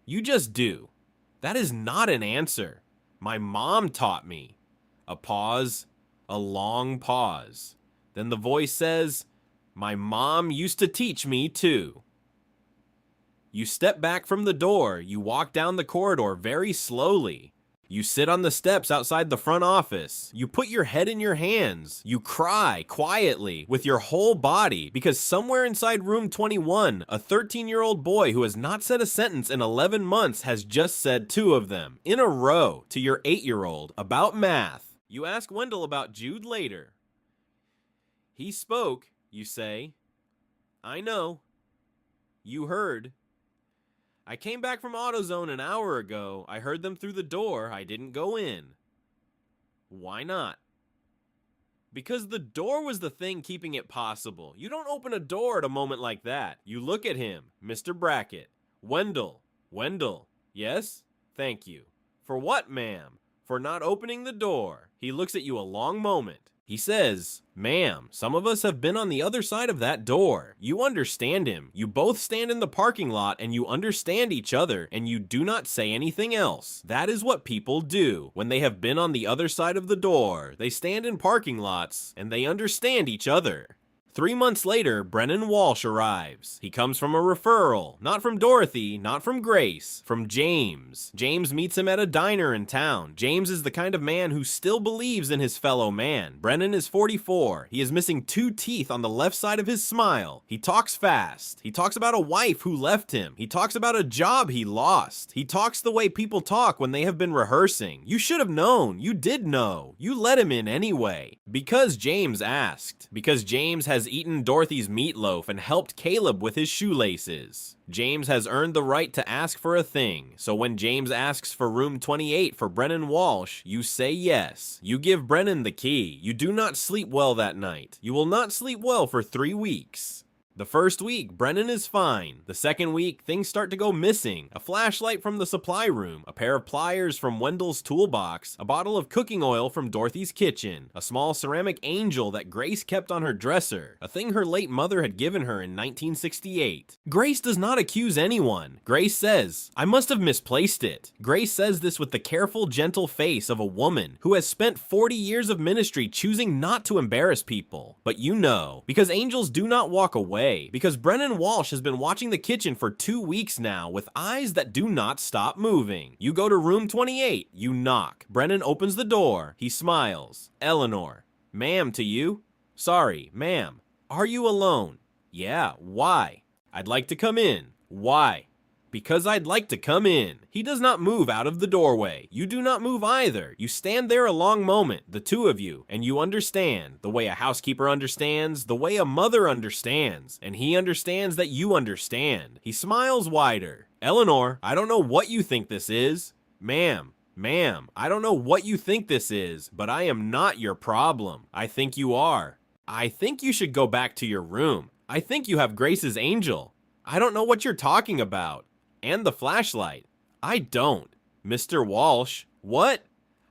S1: You just do. That is not an answer. My mom taught me. A pause, a long pause. Then the voice says, "My mom used to teach me too." You step back from the door, you walk down the corridor very slowly. You sit on the steps outside the front office. You put your head in your hands. You cry quietly with your whole body because somewhere inside room 21, a 13-year-old boy who has not said a sentence in 11 months has just said 2 of them in a row to your 8-year-old about math. You ask Wendell about Jude later. He spoke, you say. I know. You heard. I came back from AutoZone an hour ago. I heard them through the door. I didn't go in. Why not? Because the door was the thing keeping it possible. You don't open a door at a moment like that. You look at him, Mr. Brackett. Wendell. Wendell. Yes? Thank you. For what, ma'am? For not opening the door. He looks at you a long moment. He says, "Ma'am, some of us have been on the other side of that door." You understand him. You both stand in the parking lot and you understand each other and you do not say anything else. That is what people do. When they have been on the other side of the door, they stand in parking lots and they understand each other. 3 months later, Brennan Walsh arrives. He comes from a referral, not from Dorothy, not from Grace, from James. James meets him at a diner in town. James is the kind of man who still believes in his fellow man. Brennan is 44. He is missing 2 teeth on the left side of his smile. He talks fast. He talks about a wife who left him. He talks about a job he lost. He talks the way people talk when they have been rehearsing. You should have known. You did know. You let him in anyway. Because James asked. Because James has eaten Dorothy's meatloaf and helped Caleb with his shoelaces. James has earned the right to ask for a thing, so when James asks for room 28 for Brennan Walsh, you say yes. You give Brennan the key. You do not sleep well that night. You will not sleep well for 3 weeks. The first week, Brennan is fine. The second week, things start to go missing. A flashlight from the supply room, a pair of pliers from Wendell's toolbox, a bottle of cooking oil from Dorothy's kitchen, a small ceramic angel that Grace kept on her dresser, a thing her late mother had given her in 1968. Grace does not accuse anyone. Grace says, "I must have misplaced it." Grace says this with the careful, gentle face of a woman who has spent 40 years of ministry choosing not to embarrass people. But you know, because angels do not walk away. Because Brennan Walsh has been watching the kitchen for 2 weeks now with eyes that do not stop moving. You go to room 28. You knock. Brennan opens the door. He smiles. Eleanor. "Ma'am, to you?" "Sorry, ma'am." "Are you alone?" "Yeah, why?" "I'd like to come in." "Why?" Because I'd like to come in. He does not move out of the doorway. You do not move either. You stand there a long moment, the two of you, and you understand, the way a housekeeper understands, the way a mother understands, and he understands that you understand. He smiles wider. Eleanor, I don't know what you think this is. Ma'am, I don't know what you think this is, but I am not your problem. I think you are. I think you should go back to your room. I think you have Grace's angel. I don't know what you're talking about. And the flashlight. I don't. Mr. Walsh, what?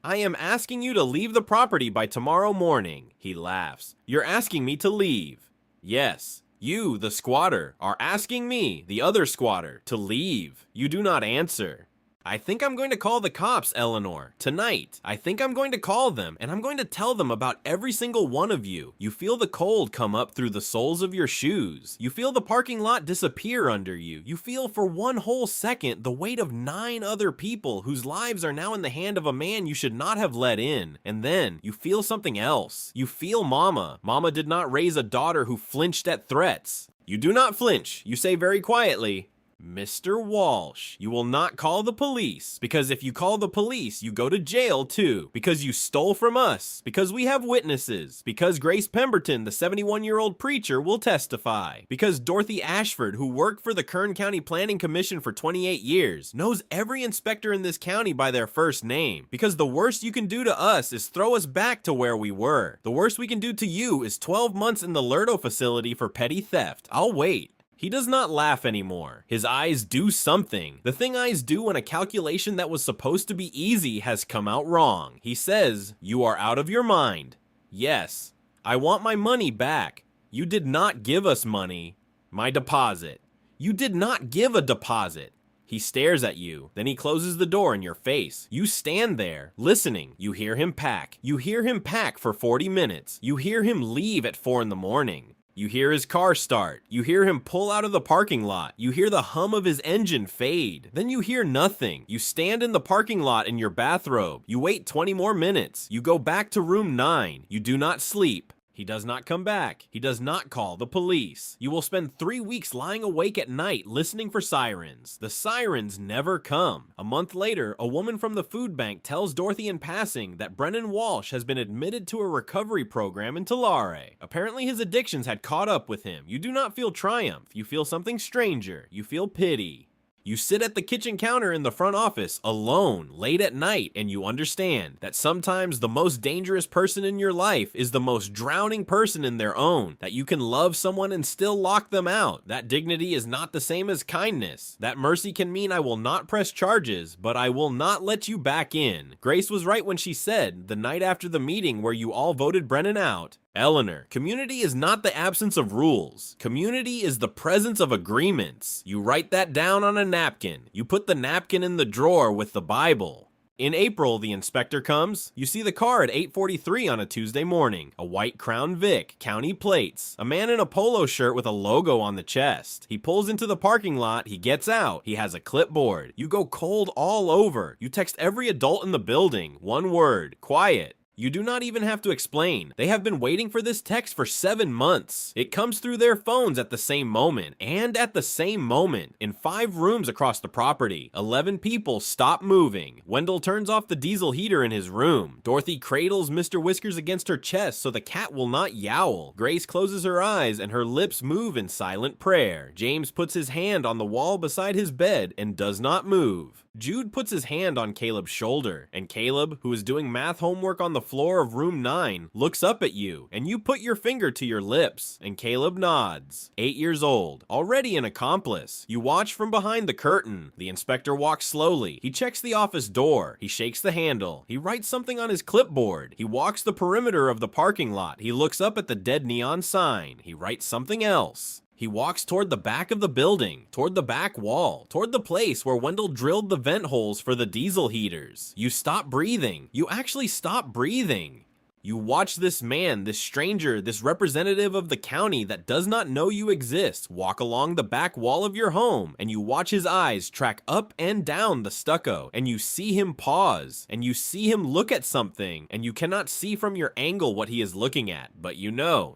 S1: I am asking you to leave the property by tomorrow morning. He laughs. You're asking me to leave. Yes, you, the squatter, are asking me, the other squatter, to leave. You do not answer. I think I'm going to call the cops, Eleanor, tonight. I think I'm going to call them, and I'm going to tell them about every single one of you. You feel the cold come up through the soles of your shoes. You feel the parking lot disappear under you. You feel for one whole second the weight of 9 other people whose lives are now in the hand of a man you should not have let in. And then you feel something else. You feel Mama. Mama did not raise a daughter who flinched at threats. You do not flinch. You say very quietly, Mr. Walsh, you will not call the police, because if you call the police, you go to jail too, because you stole from us, because we have witnesses, because Grace Pemberton, the 71-year-old preacher, will testify, because Dorothy Ashford, who worked for the Kern County Planning Commission for 28 years, knows every inspector in this county by their first name, because the worst you can do to us is throw us back to where we were. The worst we can do to you is 12 months in the Lurdo facility for petty theft. I'll wait. He does not laugh anymore. His eyes do something. The thing eyes do when a calculation that was supposed to be easy has come out wrong. He says, you are out of your mind. Yes, I want my money back. You did not give us money. My deposit. You did not give a deposit. He stares at you, then he closes the door in your face. You stand there, listening. You hear him pack. You hear him pack for 40 minutes. You hear him leave at 4 in the morning. You hear his car start. You hear him pull out of the parking lot. You hear the hum of his engine fade. Then you hear nothing. You stand in the parking lot in your bathrobe. You wait 20 more minutes. You go back to room 9. You do not sleep. He does not come back. He does not call the police. You will spend 3 weeks lying awake at night listening for sirens. The sirens never come. A month later, a woman from the food bank tells Dorothy in passing that Brennan Walsh has been admitted to a recovery program in Tulare. Apparently his addictions had caught up with him. You do not feel triumph. You feel something stranger. You feel pity. You sit at the kitchen counter in the front office alone late at night, and you understand that sometimes the most dangerous person in your life is the most drowning person in their own, that you can love someone and still lock them out. That dignity is not the same as kindness. That mercy can mean I will not press charges, but I will not let you back in. Grace was right when she said, the night after the meeting where you all voted Brennan out, Eleanor, community is not the absence of rules. Community is the presence of agreements. You write that down on a napkin. You put the napkin in the drawer with the Bible. In April, the inspector comes. You see the car at 8:43 on a Tuesday morning. A white Crown Vic, county plates. A man in a polo shirt with a logo on the chest. He pulls into the parking lot. He gets out. He has a clipboard. You go cold all over. You text every adult in the building. One word, quiet. You do not even have to explain. They have been waiting for this text for 7 months. It comes through their phones at the same moment, and at the same moment, in 5 rooms across the property. 11 people stop moving. Wendell turns off the diesel heater in his room. Dorothy cradles Mr. Whiskers against her chest so the cat will not yowl. Grace closes her eyes and her lips move in silent prayer. James puts his hand on the wall beside his bed and does not move. Jude puts his hand on Caleb's shoulder, and Caleb, who is doing math homework on the floor of room 9, looks up at you, and you put your finger to your lips, and Caleb nods. 8 years old, already an accomplice. You watch from behind the curtain. The inspector walks slowly. He checks the office door. He shakes the handle. He writes something on his clipboard. He walks the perimeter of the parking lot. He looks up at the dead neon sign. He writes something else. He walks toward the back of the building, toward the back wall, toward the place where Wendell drilled the vent holes for the diesel heaters. You stop breathing. You actually stop breathing. You watch this man, this stranger, this representative of the county that does not know you exist, walk along the back wall of your home, and you watch his eyes track up and down the stucco, and you see him pause, and you see him look at something, and you cannot see from your angle what he is looking at, but you know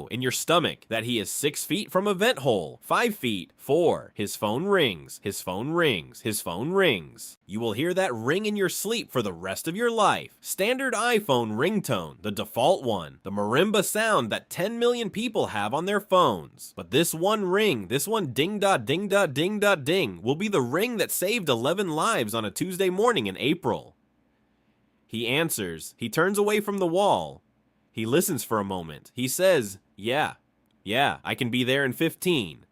S1: in your stomach that he is 6 feet from a vent hole, 5 feet, 4. His phone rings, his phone rings, his phone rings. You will hear that ring in your sleep for the rest of your life. Standard iPhone ringtone, the default one, the marimba sound that 10 million people have on their phones. But this one ring, this one ding da ding da ding da ding, will be the ring that saved 11 lives on a Tuesday morning in April. He answers. He turns away from the wall. He listens for a moment. He says, yeah, I can be there in 15.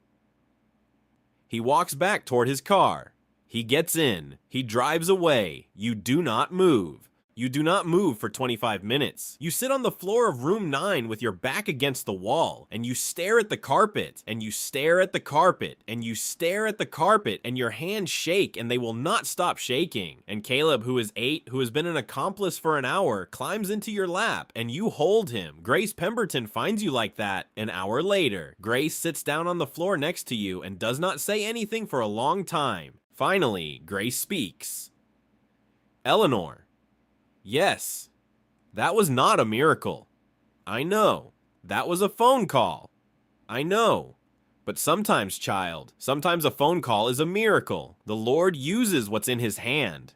S1: He walks back toward his car. He gets in. He drives away. You do not move. You do not move for 25 minutes. You sit on the floor of room 9 with your back against the wall, and you stare at the carpet, and you stare at the carpet, and you stare at the carpet, and your hands shake, and they will not stop shaking. And Caleb, who is 8, who has been an accomplice for an hour, climbs into your lap, and you hold him. Grace Pemberton finds you like that an hour later. Grace sits down on the floor next to you and does not say anything for a long time. Finally, Grace speaks. Eleanor. Yes, that was not a miracle. I know. That was a phone call. I know. But sometimes, child, sometimes a phone call is a miracle. The Lord uses what's in his hand.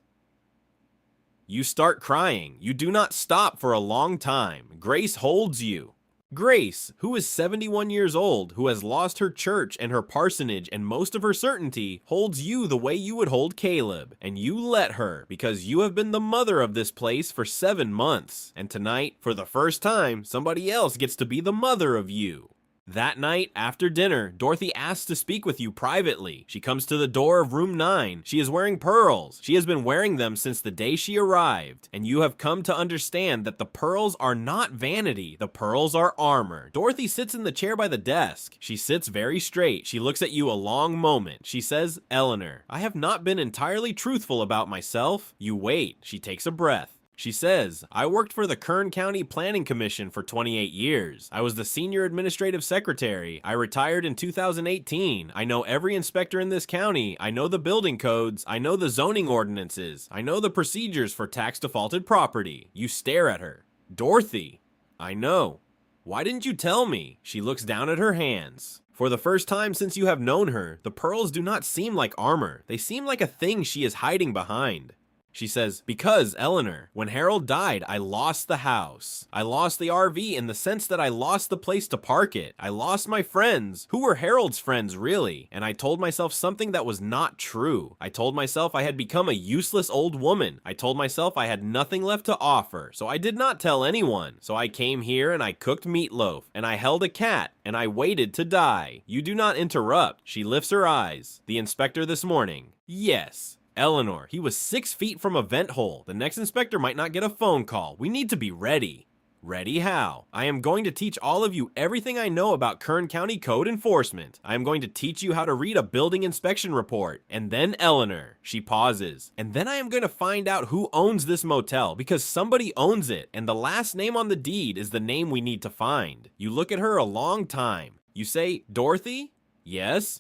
S1: You start crying. You do not stop for a long time. Grace holds you. Grace, who is 71 years old, who has lost her church and her parsonage and most of her certainty, holds you the way you would hold Caleb. And you let her, because you have been the mother of this place for 7 months. And tonight, for the first time, somebody else gets to be the mother of you. That night, after dinner, Dorothy asks to speak with you privately. She comes to the door of room 9. She is wearing pearls. She has been wearing them since the day she arrived. And you have come to understand that the pearls are not vanity. The pearls are armor. Dorothy sits in the chair by the desk. She sits very straight. She looks at you a long moment. She says, Eleanor, I have not been entirely truthful about myself. You wait. She takes a breath. She says, I worked for the Kern County Planning Commission for 28 years. I was the senior administrative secretary. I retired in 2018. I know every inspector in this county. I know the building codes. I know the zoning ordinances. I know the procedures for tax defaulted property. You stare at her. Dorothy, I know. Why didn't you tell me? She looks down at her hands. For the first time since you have known her, the pearls do not seem like armor. They seem like a thing she is hiding behind. She says, because, Eleanor, when Harold died, I lost the house. I lost the RV in the sense that I lost the place to park it. I lost my friends, who were Harold's friends, really. And I told myself something that was not true. I told myself I had become a useless old woman. I told myself I had nothing left to offer, so I did not tell anyone. So I came here and I cooked meatloaf, and I held a cat, and I waited to die. You do not interrupt. She lifts her eyes. The inspector this morning. Yes. Eleanor, he was 6 feet from a vent hole. The next inspector might not get a phone call. We need to be ready. Ready how? I am going to teach all of you everything I know about Kern County code enforcement. I am going to teach you how to read a building inspection report. And then Eleanor, she pauses. And then I am going to find out who owns this motel, because somebody owns it, and the last name on the deed is the name we need to find. You look at her a long time. You say, Dorothy? Yes?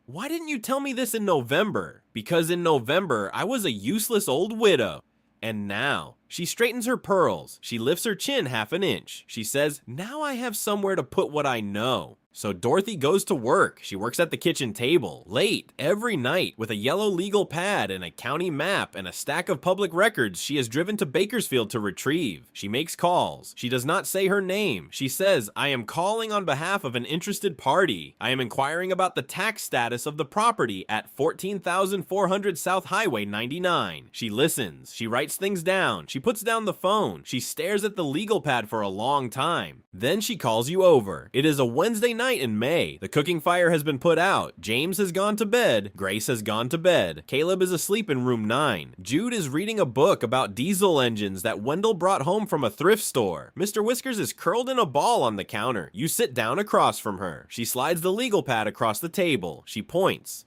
S1: Why didn't you tell me this in November? Because in November, I was a useless old widow. And now, she straightens her pearls. She lifts her chin half an inch. She says, now I have somewhere to put what I know. So Dorothy goes to work. She works at the kitchen table, late, every night, with a yellow legal pad and a county map and a stack of public records she has driven to Bakersfield to retrieve. She makes calls. She does not say her name. She says, I am calling on behalf of an interested party. I am inquiring about the tax status of the property at 14,400 South Highway 99. She listens. She writes things down. She puts down the phone. She stares at the legal pad for a long time. Then she calls you over. It is a Wednesday night in May. The cooking fire has been put out. James has gone to bed. Grace has gone to bed. Caleb is asleep in room 9. Jude is reading a book about diesel engines that Wendell brought home from a thrift store. Mr. Whiskers is curled in a ball on the counter. You sit down across from her. She slides the legal pad across the table. She points.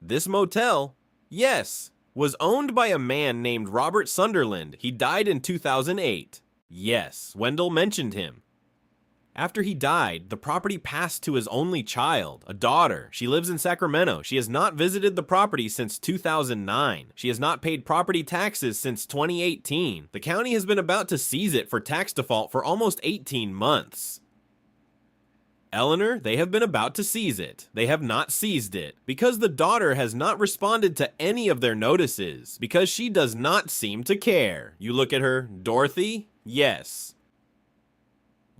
S1: This motel, yes, was owned by a man named Robert Sunderland. He died in 2008. Yes, Wendell mentioned him. After he died, the property passed to his only child, a daughter. She lives in Sacramento. She has not visited the property since 2009. She has not paid property taxes since 2018. The county has been about to seize it for tax default for almost 18 months. Eleanor, they have been about to seize it. They have not seized it, because the daughter has not responded to any of their notices, because she does not seem to care. You look at her, Dorothy? Yes.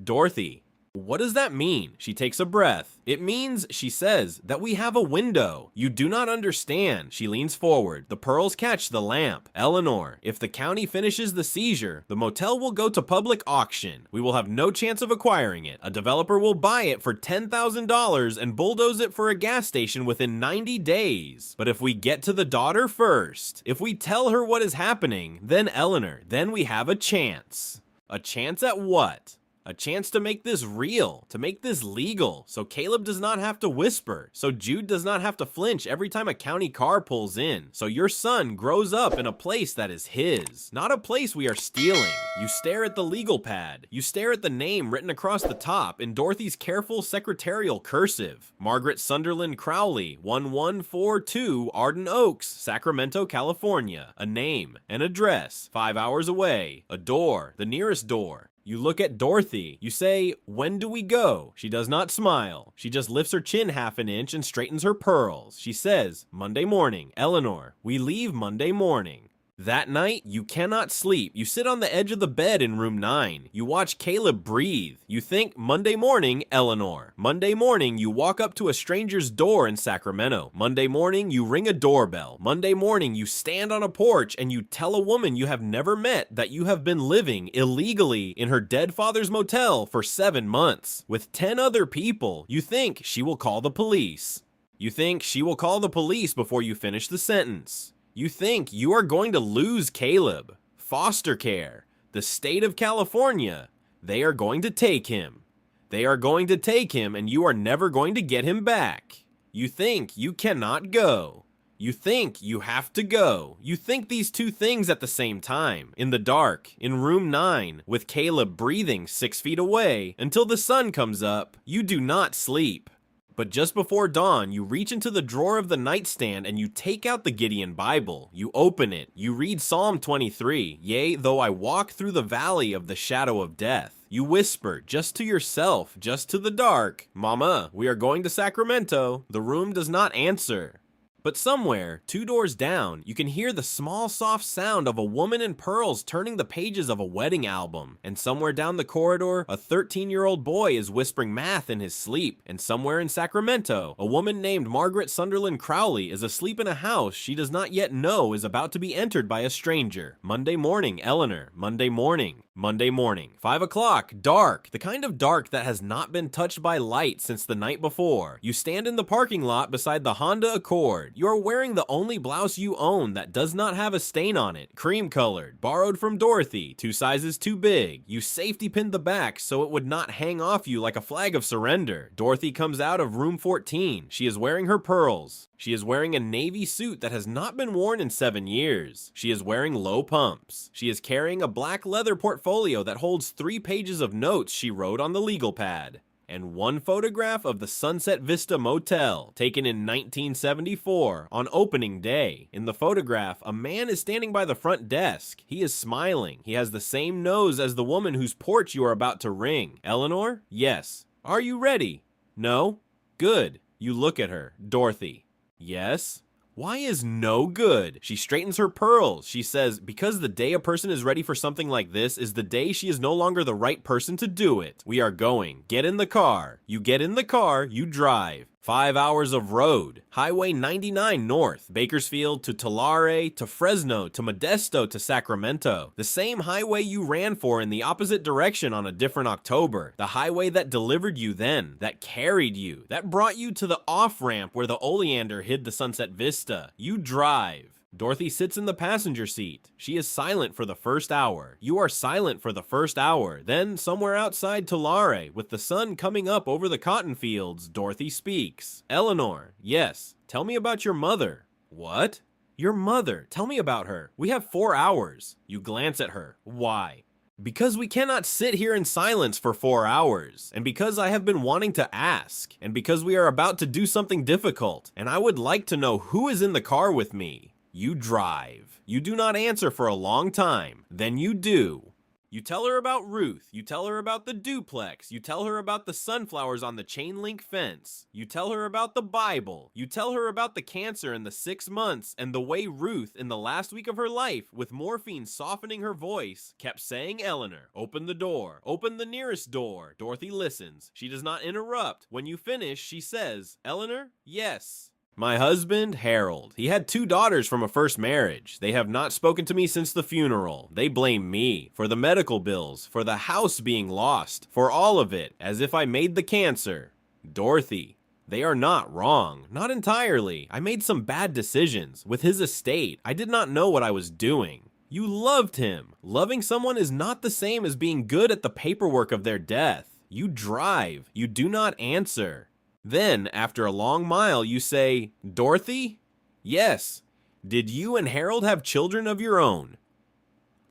S1: Dorothy. What does that mean? She takes a breath. It means, she says, that we have a window. You do not understand. She leans forward. The pearls catch the lamp. Eleanor, if the county finishes the seizure, the motel will go to public auction. We will have no chance of acquiring it. A developer will buy it for $10,000 and bulldoze it for a gas station within 90 days. But if we get to the daughter first, if we tell her what is happening, then Eleanor, then we have a chance. A chance at what? A chance to make this real, to make this legal, so Caleb does not have to whisper, so Jude does not have to flinch every time a county car pulls in, so your son grows up in a place that is his, not a place we are stealing. You stare at the legal pad. You stare at the name written across the top in Dorothy's careful secretarial cursive. Margaret Sunderland Crowley, 1142 Arden Oaks, Sacramento, California. A name, an address, 5 hours away, a door, the nearest door. You look at Dorothy. You say, when do we go? She does not smile. She just lifts her chin half an inch and straightens her pearls. She says, Monday morning. Eleanor, we leave Monday morning. That night, you cannot sleep. You sit on the edge of the bed in room 9. You watch Caleb breathe. You think, Monday morning, Eleanor. Monday morning, you walk up to a stranger's door in Sacramento. Monday morning, you ring a doorbell. Monday morning, you stand on a porch and you tell a woman you have never met that you have been living illegally in her dead father's motel for 7 months with 10 other people. You think she will call the police. You think she will call the police before you finish the sentence. You think you are going to lose Caleb. Foster care. The state of California. They are going to take him. They are going to take him and you are never going to get him back. You think you cannot go. You think you have to go. You think these two things at the same time. In the dark, in room 9, with Caleb breathing 6 feet away, until the sun comes up, you do not sleep. But just before dawn, you reach into the drawer of the nightstand and you take out the Gideon Bible. You open it. You read Psalm 23. Yea, though I walk through the valley of the shadow of death. You whisper, just to yourself, just to the dark, Mama, we are going to Sacramento. The room does not answer. But somewhere, 2 doors down, you can hear the small soft sound of a woman in pearls turning the pages of a wedding album. And somewhere down the corridor, a 13-year-old boy is whispering math in his sleep. And somewhere in Sacramento, a woman named Margaret Sunderland Crowley is asleep in a house she does not yet know is about to be entered by a stranger. Monday morning, Eleanor. Monday morning. Monday morning. 5 o'clock, dark. The kind of dark that has not been touched by light since the night before. You stand in the parking lot beside the Honda Accord. You are wearing the only blouse you own that does not have a stain on it. Cream colored. Borrowed from Dorothy. 2 sizes too big. You safety pinned the back so it would not hang off you like a flag of surrender. Dorothy comes out of room 14. She is wearing her pearls. She is wearing a navy suit that has not been worn in 7 years. She is wearing low pumps. She is carrying a black leather portfolio that holds 3 pages of notes she wrote on the legal pad. And 1 photograph of the Sunset Vista Motel, taken in 1974 on opening day. In the photograph, a man is standing by the front desk. He is smiling. He has the same nose as the woman whose porch you are about to ring. Eleanor? Yes. Are you ready? No? Good. You look at her. Dorothy. Yes? Why is no good? She straightens her pearls. She says, because the day a person is ready for something like this is the day she is no longer the right person to do it. We are going. Get in the car. You get in the car, you drive. 5 hours of road. Highway 99 north, Bakersfield to Tulare to Fresno to Modesto to Sacramento. The same highway you ran for in the opposite direction on a different October. The highway that delivered you then, that carried you, that brought you to the off-ramp where the oleander hid the Sunset Vista. You drive. Dorothy sits in the passenger seat. She is silent for the first hour. You are silent for the first hour. Then, somewhere outside Tulare, with the sun coming up over the cotton fields, Dorothy speaks. Eleanor, yes. Tell me about your mother. What? Your mother. Tell me about her. We have 4 hours. You glance at her. Why? Because we cannot sit here in silence for 4 hours, and because I have been wanting to ask, and because we are about to do something difficult, and I would like to know who is in the car with me. You drive. You do not answer for a long time. Then you do. You tell her about Ruth, you tell her about the duplex, you tell her about the sunflowers on the chain link fence, you tell her about the Bible, you tell her about the cancer and the 6 months, and the way Ruth, in the last week of her life, with morphine softening her voice, kept saying, Eleanor, open the nearest door. Dorothy listens. She does not interrupt. When you finish, she says, Eleanor, yes. My husband, Harold. He had 2 daughters from a first marriage. They have not spoken to me since the funeral. They blame me for the medical bills, for the house being lost, for all of it, as if I made the cancer. Dorothy. They are not wrong. Not entirely. I made some bad decisions. With his estate, I did not know what I was doing. You loved him. Loving someone is not the same as being good at the paperwork of their death. You drive. You do not answer. Then, after a long mile, you say, Dorothy? Yes. Did you and Harold have children of your own?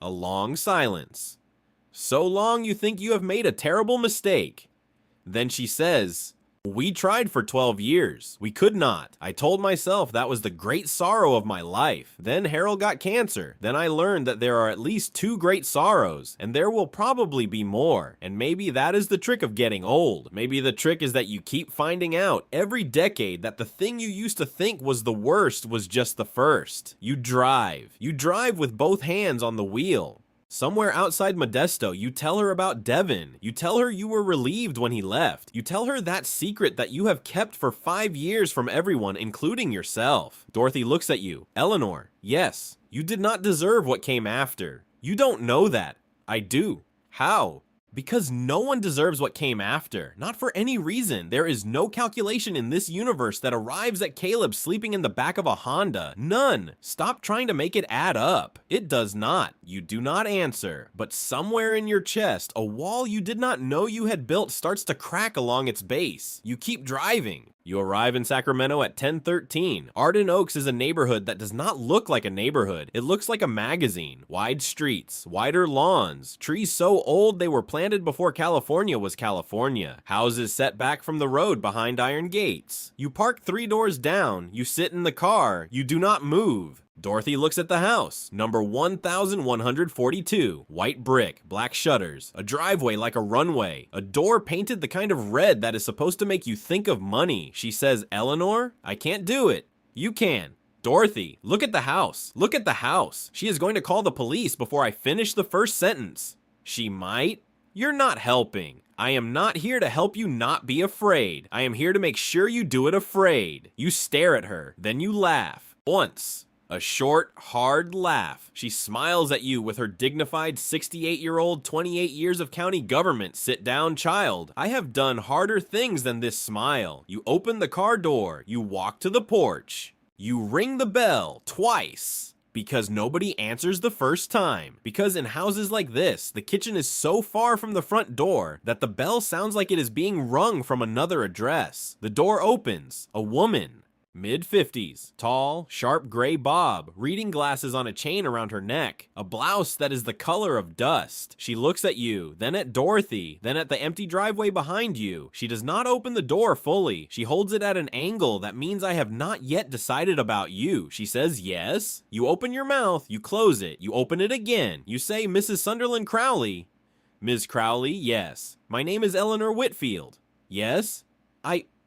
S1: A long silence. So long you think you have made a terrible mistake. Then she says, we tried for 12 years. We could not. I told myself that was the great sorrow of my life. Then Harold got cancer. Then I learned that there are at least 2 great sorrows, and there will probably be more. And maybe that is the trick of getting old. Maybe the trick is that you keep finding out every decade that the thing you used to think was the worst was just the first. You drive. You drive with both hands on the wheel. Somewhere outside Modesto, you tell her about Devin. You tell her you were relieved when he left. You tell her that secret that you have kept for 5 years from everyone, including yourself. Dorothy looks at you. Eleanor, yes, you did not deserve what came after. You don't know that. I do. How? Because no one deserves what came after. Not for any reason. There is no calculation in this universe that arrives at Caleb sleeping in the back of a Honda. None. Stop trying to make it add up. It does not. You do not answer. But somewhere in your chest, a wall you did not know you had built starts to crack along its base. You keep driving. You arrive in Sacramento at 10:13. Arden Oaks is a neighborhood that does not look like a neighborhood. It looks like a magazine. Wide streets, wider lawns, trees so old they were planted before California was California. Houses set back from the road behind iron gates. You park 3 doors down. You sit in the car. You do not move. Dorothy looks at the house, number 1142, white brick, black shutters, a driveway like a runway, a door painted the kind of red that is supposed to make you think of money. She says, Eleanor, I can't do it. You can. Dorothy, look at the house. Look at the house. She is going to call the police before I finish the first sentence. She might. You're not helping. I am not here to help you not be afraid. I am here to make sure you do it afraid. You stare at her, then you laugh. Once. A short, hard laugh. She smiles at you with her dignified 68-year-old 28 years of county government sit-down child. I have done harder things than this smile. You open the car door. You walk to the porch. You ring the bell twice. Because nobody answers the first time. Because in houses like this, the kitchen is so far from the front door that the bell sounds like it is being rung from another address. The door opens. A woman. Mid-50s, tall, sharp gray bob, reading glasses on a chain around her neck, a blouse that is the color of dust. She looks at you, then at Dorothy, then at the empty driveway behind you. She does not open the door fully. She holds it at an angle that means I have not yet decided about you. She says yes. You open your mouth, you close it, you open it again. You say, Mrs. Sunderland Crowley. Ms. Crowley, yes. My name is Eleanor Whitfield. Yes?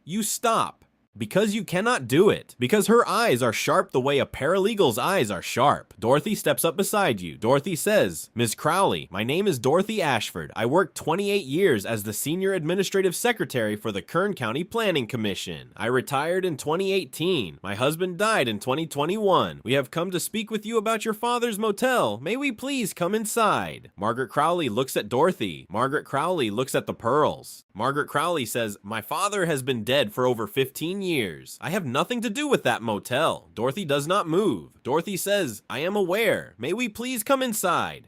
S1: You stop. Because you cannot do it. Because her eyes are sharp the way a paralegal's eyes are sharp. Dorothy steps up beside you. Dorothy says, Ms. Crowley, my name is Dorothy Ashford. I worked 28 years as the Senior Administrative Secretary for the Kern County Planning Commission. I retired in 2018. My husband died in 2021. We have come to speak with you about your father's motel. May we please come inside? Margaret Crowley looks at Dorothy. Margaret Crowley looks at the pearls. Margaret Crowley says, my father has been dead for over 15 years. I have nothing to do with that motel. Dorothy does not move. Dorothy says, I am aware. May we please come inside?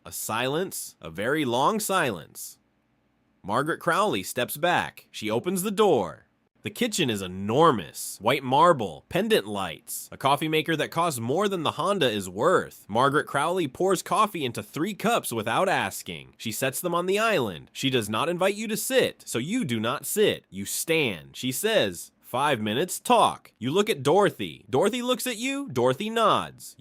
S1: A silence, a very long silence. Margaret Crowley steps back. She opens the door. The kitchen is enormous. White marble, pendant lights, a coffee maker that costs more than the Honda is worth. Margaret Crowley pours coffee into 3 cups without asking. She sets them on the island. She does not invite you to sit, so you do not sit. You stand. She says, 5 minutes, talk. You look at Dorothy. Dorothy looks at you. Dorothy nods.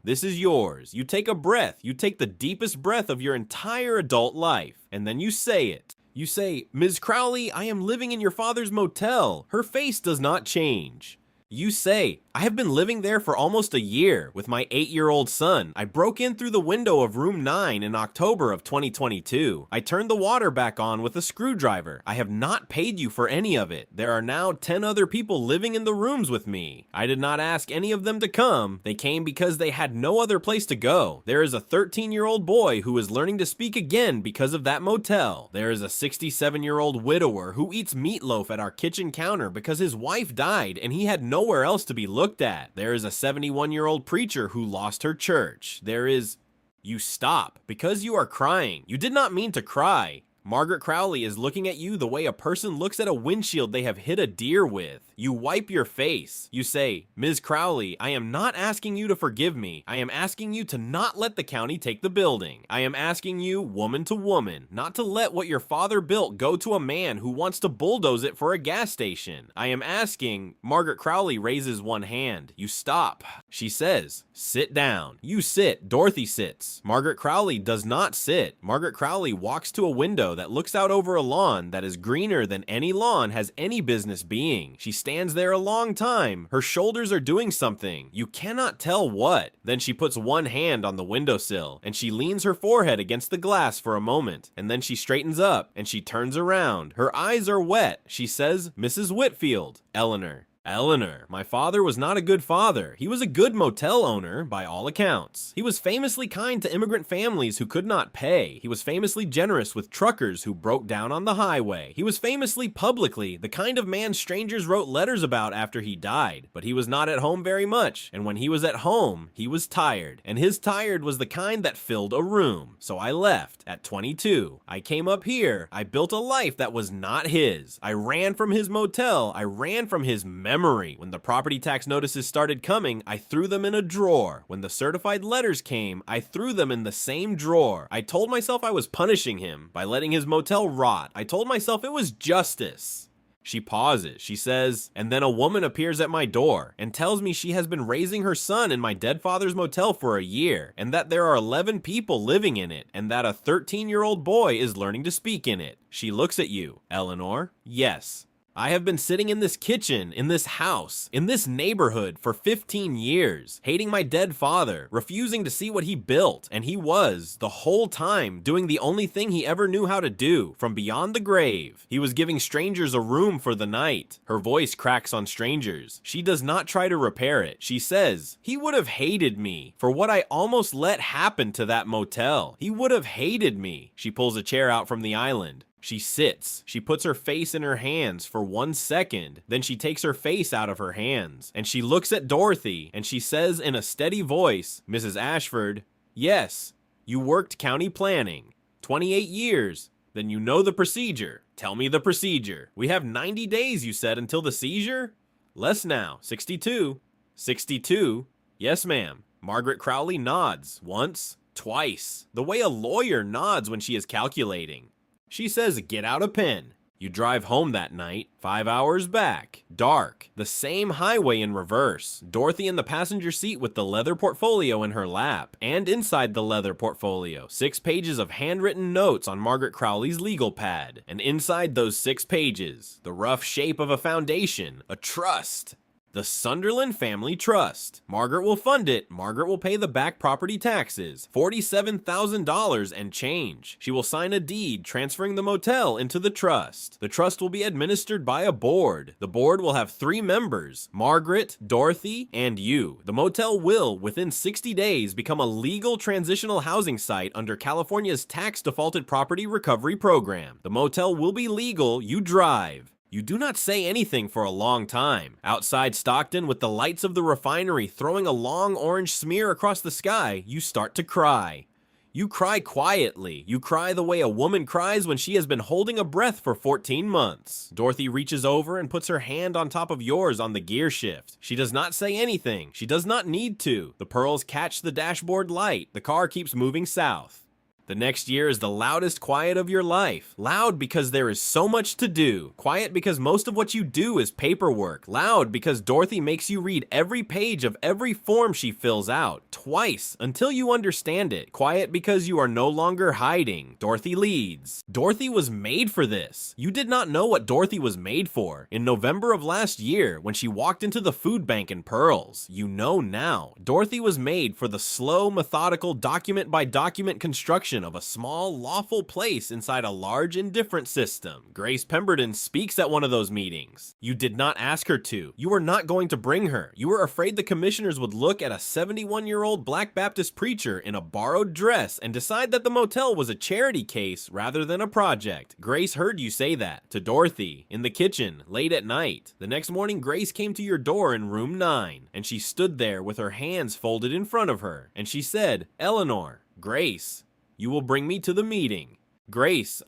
S1: This is yours. You take a breath. You take the deepest breath of your entire adult life. And then you say it. You say, Ms. Crowley, I am living in your father's motel. Her face does not change. You say, I have been living there for almost a year with my 8-year-old son. I broke in through the window of room 9 in October of 2022. I turned the water back on with a screwdriver. I have not paid you for any of it. There are now 10 other people living in the rooms with me. I did not ask any of them to come. They came because they had no other place to go. There is a 13-year-old boy who is learning to speak again because of that motel. There is a 67-year-old widower who eats meatloaf at our kitchen counter because his wife died and he had nowhere else to be looked at. There is a 71-year-old preacher who lost her church. There is... You stop because you are crying. You did not mean to cry. Margaret Crowley is looking at you the way a person looks at a windshield they have hit a deer with. You wipe your face. You say, Ms. Crowley, I am not asking you to forgive me. I am asking you to not let the county take the building. I am asking you, woman to woman, not to let what your father built go to a man who wants to bulldoze it for a gas station. I am asking... Margaret Crowley raises one hand. You stop. She says, sit down. You sit. Dorothy sits. Margaret Crowley does not sit. Margaret Crowley walks to a window that looks out over a lawn that is greener than any lawn has any business being. She stands there a long time. Her shoulders are doing something. You cannot tell what. Then she puts one hand on the windowsill and she leans her forehead against the glass for a moment. And then she straightens up and she turns around. Her eyes are wet. She says, Mrs. Whitfield. Eleanor. Eleanor, my father was not a good father. He was a good motel owner, by all accounts. He was famously kind to immigrant families who could not pay. He was famously generous with truckers who broke down on the highway. He was famously publicly the kind of man strangers wrote letters about after he died. But he was not at home very much, and when he was at home, he was tired. And his tired was the kind that filled a room. So I left at 22. I came up here. I built a life that was not his. I ran from his motel. I ran from his memory. When the property tax notices started coming, I threw them in a drawer. When the certified letters came, I threw them in the same drawer. I told myself I was punishing him by letting his motel rot. I told myself it was justice. She pauses. She says, and then a woman appears at my door and tells me she has been raising her son in my dead father's motel for a year, and that there are 11 people living in it, and that a 13-year-old boy is learning to speak in it. She looks at you. Eleanor? Yes. I have been sitting in this kitchen, in this house, in this neighborhood for 15 years, hating my dead father, refusing to see what he built, and he was, the whole time, doing the only thing he ever knew how to do, from beyond the grave. He was giving strangers a room for the night. Her voice cracks on strangers. She does not try to repair it. She says, he would have hated me for what I almost let happen to that motel. He would have hated me. She pulls a chair out from the island. She sits. She puts her face in her hands for 1 second. Then she takes her face out of her hands. And she looks at Dorothy and she says in a steady voice, Mrs. Ashford, yes, you worked county planning. 28 years. Then you know the procedure. Tell me the procedure. We have 90 days, you said, until the seizure? Less now. 62. 62. Yes, ma'am. Margaret Crowley nods. Once. Twice. The way a lawyer nods when she is calculating. She says, get out a pen. You drive home that night, 5 hours back, dark, the same highway in reverse, Dorothy in the passenger seat with the leather portfolio in her lap, and inside the leather portfolio, 6 pages of handwritten notes on Margaret Crowley's legal pad, and inside those 6 pages, the rough shape of a foundation, a trust. The Sunderland Family Trust. Margaret will fund it. Margaret will pay the back property taxes, $47,000 and change. She will sign a deed transferring the motel into the trust. The trust will be administered by a board. The board will have 3 members, Margaret, Dorothy, and you. The motel will, within 60 days, become a legal transitional housing site under California's tax defaulted property recovery program. The motel will be legal. You drive. You do not say anything for a long time. Outside Stockton, with the lights of the refinery throwing a long orange smear across the sky, you start to cry. You cry quietly. You cry the way a woman cries when she has been holding a breath for 14 months. Dorothy reaches over and puts her hand on top of yours on the gear shift. She does not say anything. She does not need to. The pearls catch the dashboard light. The car keeps moving south. The next year is the loudest quiet of your life. Loud because there is so much to do. Quiet because most of what you do is paperwork. Loud because Dorothy makes you read every page of every form she fills out, twice, until you understand it. Quiet because you are no longer hiding. Dorothy leads. Dorothy was made for this. You did not know what Dorothy was made for. In November of last year, when she walked into the food bank in Pearls, you know now. Dorothy was made for the slow, methodical, document-by-document construction of a small, lawful place inside a large, indifferent system. Grace Pemberton speaks at one of those meetings. You did not ask her to. You were not going to bring her. You were afraid the commissioners would look at a 71-year-old Black Baptist preacher in a borrowed dress and decide that the motel was a charity case rather than a project. Grace heard you say that to Dorothy in the kitchen late at night. The next morning, Grace came to your door in room 9, and she stood there with her hands folded in front of her, and she said, "Eleanor, Grace, you will bring me to the meeting." Grace,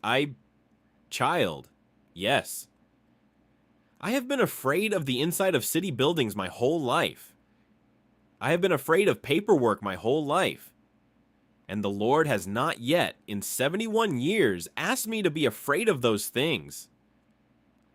S1: child. Yes. I have been afraid of the inside of city buildings my whole life. I have been afraid of paperwork my whole life. And the Lord has not yet, in 71 years, asked me to be afraid of those things.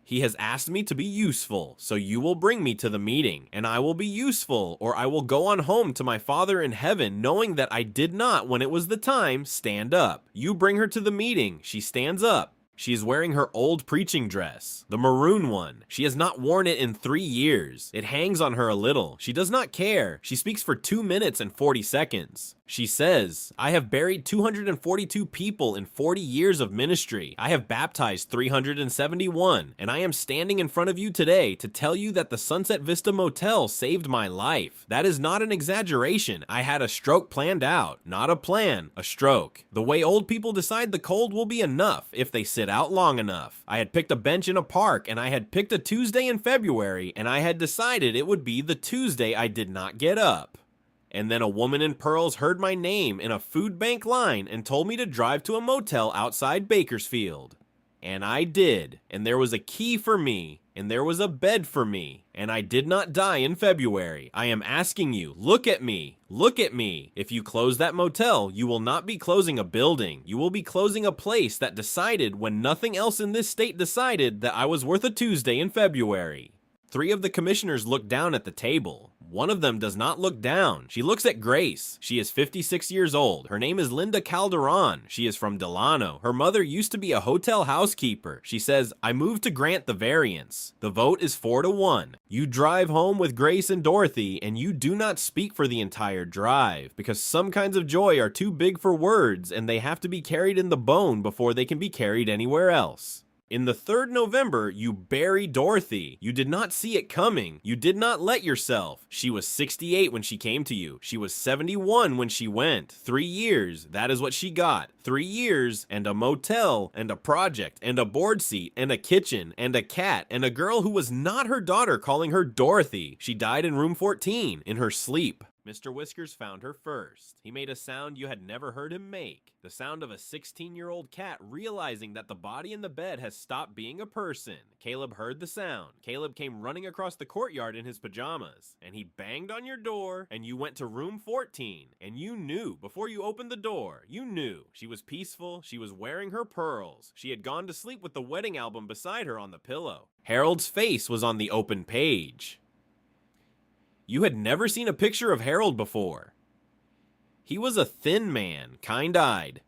S1: He has asked me to be useful, so you will bring me to the meeting, and I will be useful, or I will go on home to my Father in heaven, knowing that I did not, when it was the time, stand up. You bring her to the meeting. She stands up. She is wearing her old preaching dress, the maroon one. She has not worn it in 3 years. It hangs on her a little. She does not care. She speaks for 2 minutes and 40 seconds. She says, "I have buried 242 people in 40 years of ministry. I have baptized 371, and I am standing in front of you today to tell you that the Sunset Vista Motel saved my life. That is not an exaggeration. I had a stroke planned out. Not a plan, a stroke. The way old people decide the cold will be enough if they sit out long enough. I had picked a bench in a park, and I had picked a Tuesday in February, and I had decided it would be the Tuesday I did not get up. And then a woman in pearls heard my name in a food bank line and told me to drive to a motel outside Bakersfield. And I did, and there was a key for me, and there was a bed for me, and I did not die in February. I am asking you, look at me, look at me. If you close that motel, you will not be closing a building. You will be closing a place that decided when nothing else in this state decided that I was worth a Tuesday in February." 3 of the commissioners look down at the table. One of them does not look down. She looks at Grace. She is 56 years old. Her name is Linda Calderon. She is from Delano. Her mother used to be a hotel housekeeper. She says, "I moved to grant the variance." The vote is 4-1. You drive home with Grace and Dorothy, and you do not speak for the entire drive, because some kinds of joy are too big for words, and they have to be carried in the bone before they can be carried anywhere else. In the 3rd November, you bury Dorothy. You did not see it coming. You did not let yourself. She was 68 when she came to you. She was 71 when she went. 3 years, that is what she got. 3 years, and a motel, and a project, and a board seat, and a kitchen, and a cat, and a girl who was not her daughter calling her Dorothy. She died in room 14, in her sleep. Mr. Whiskers found her first. He made a sound you had never heard him make. The sound of a 16-year-old cat realizing that the body in the bed has stopped being a person. Caleb heard the sound. Caleb came running across the courtyard in his pajamas, and he banged on your door, and you went to room 14, and you knew, before you opened the door, you knew. She was peaceful, she was wearing her pearls. She had gone to sleep with the wedding album beside her on the pillow. Harold's face was on the open page. You had never seen a picture of Harold before. He was a thin man, kind-eyed,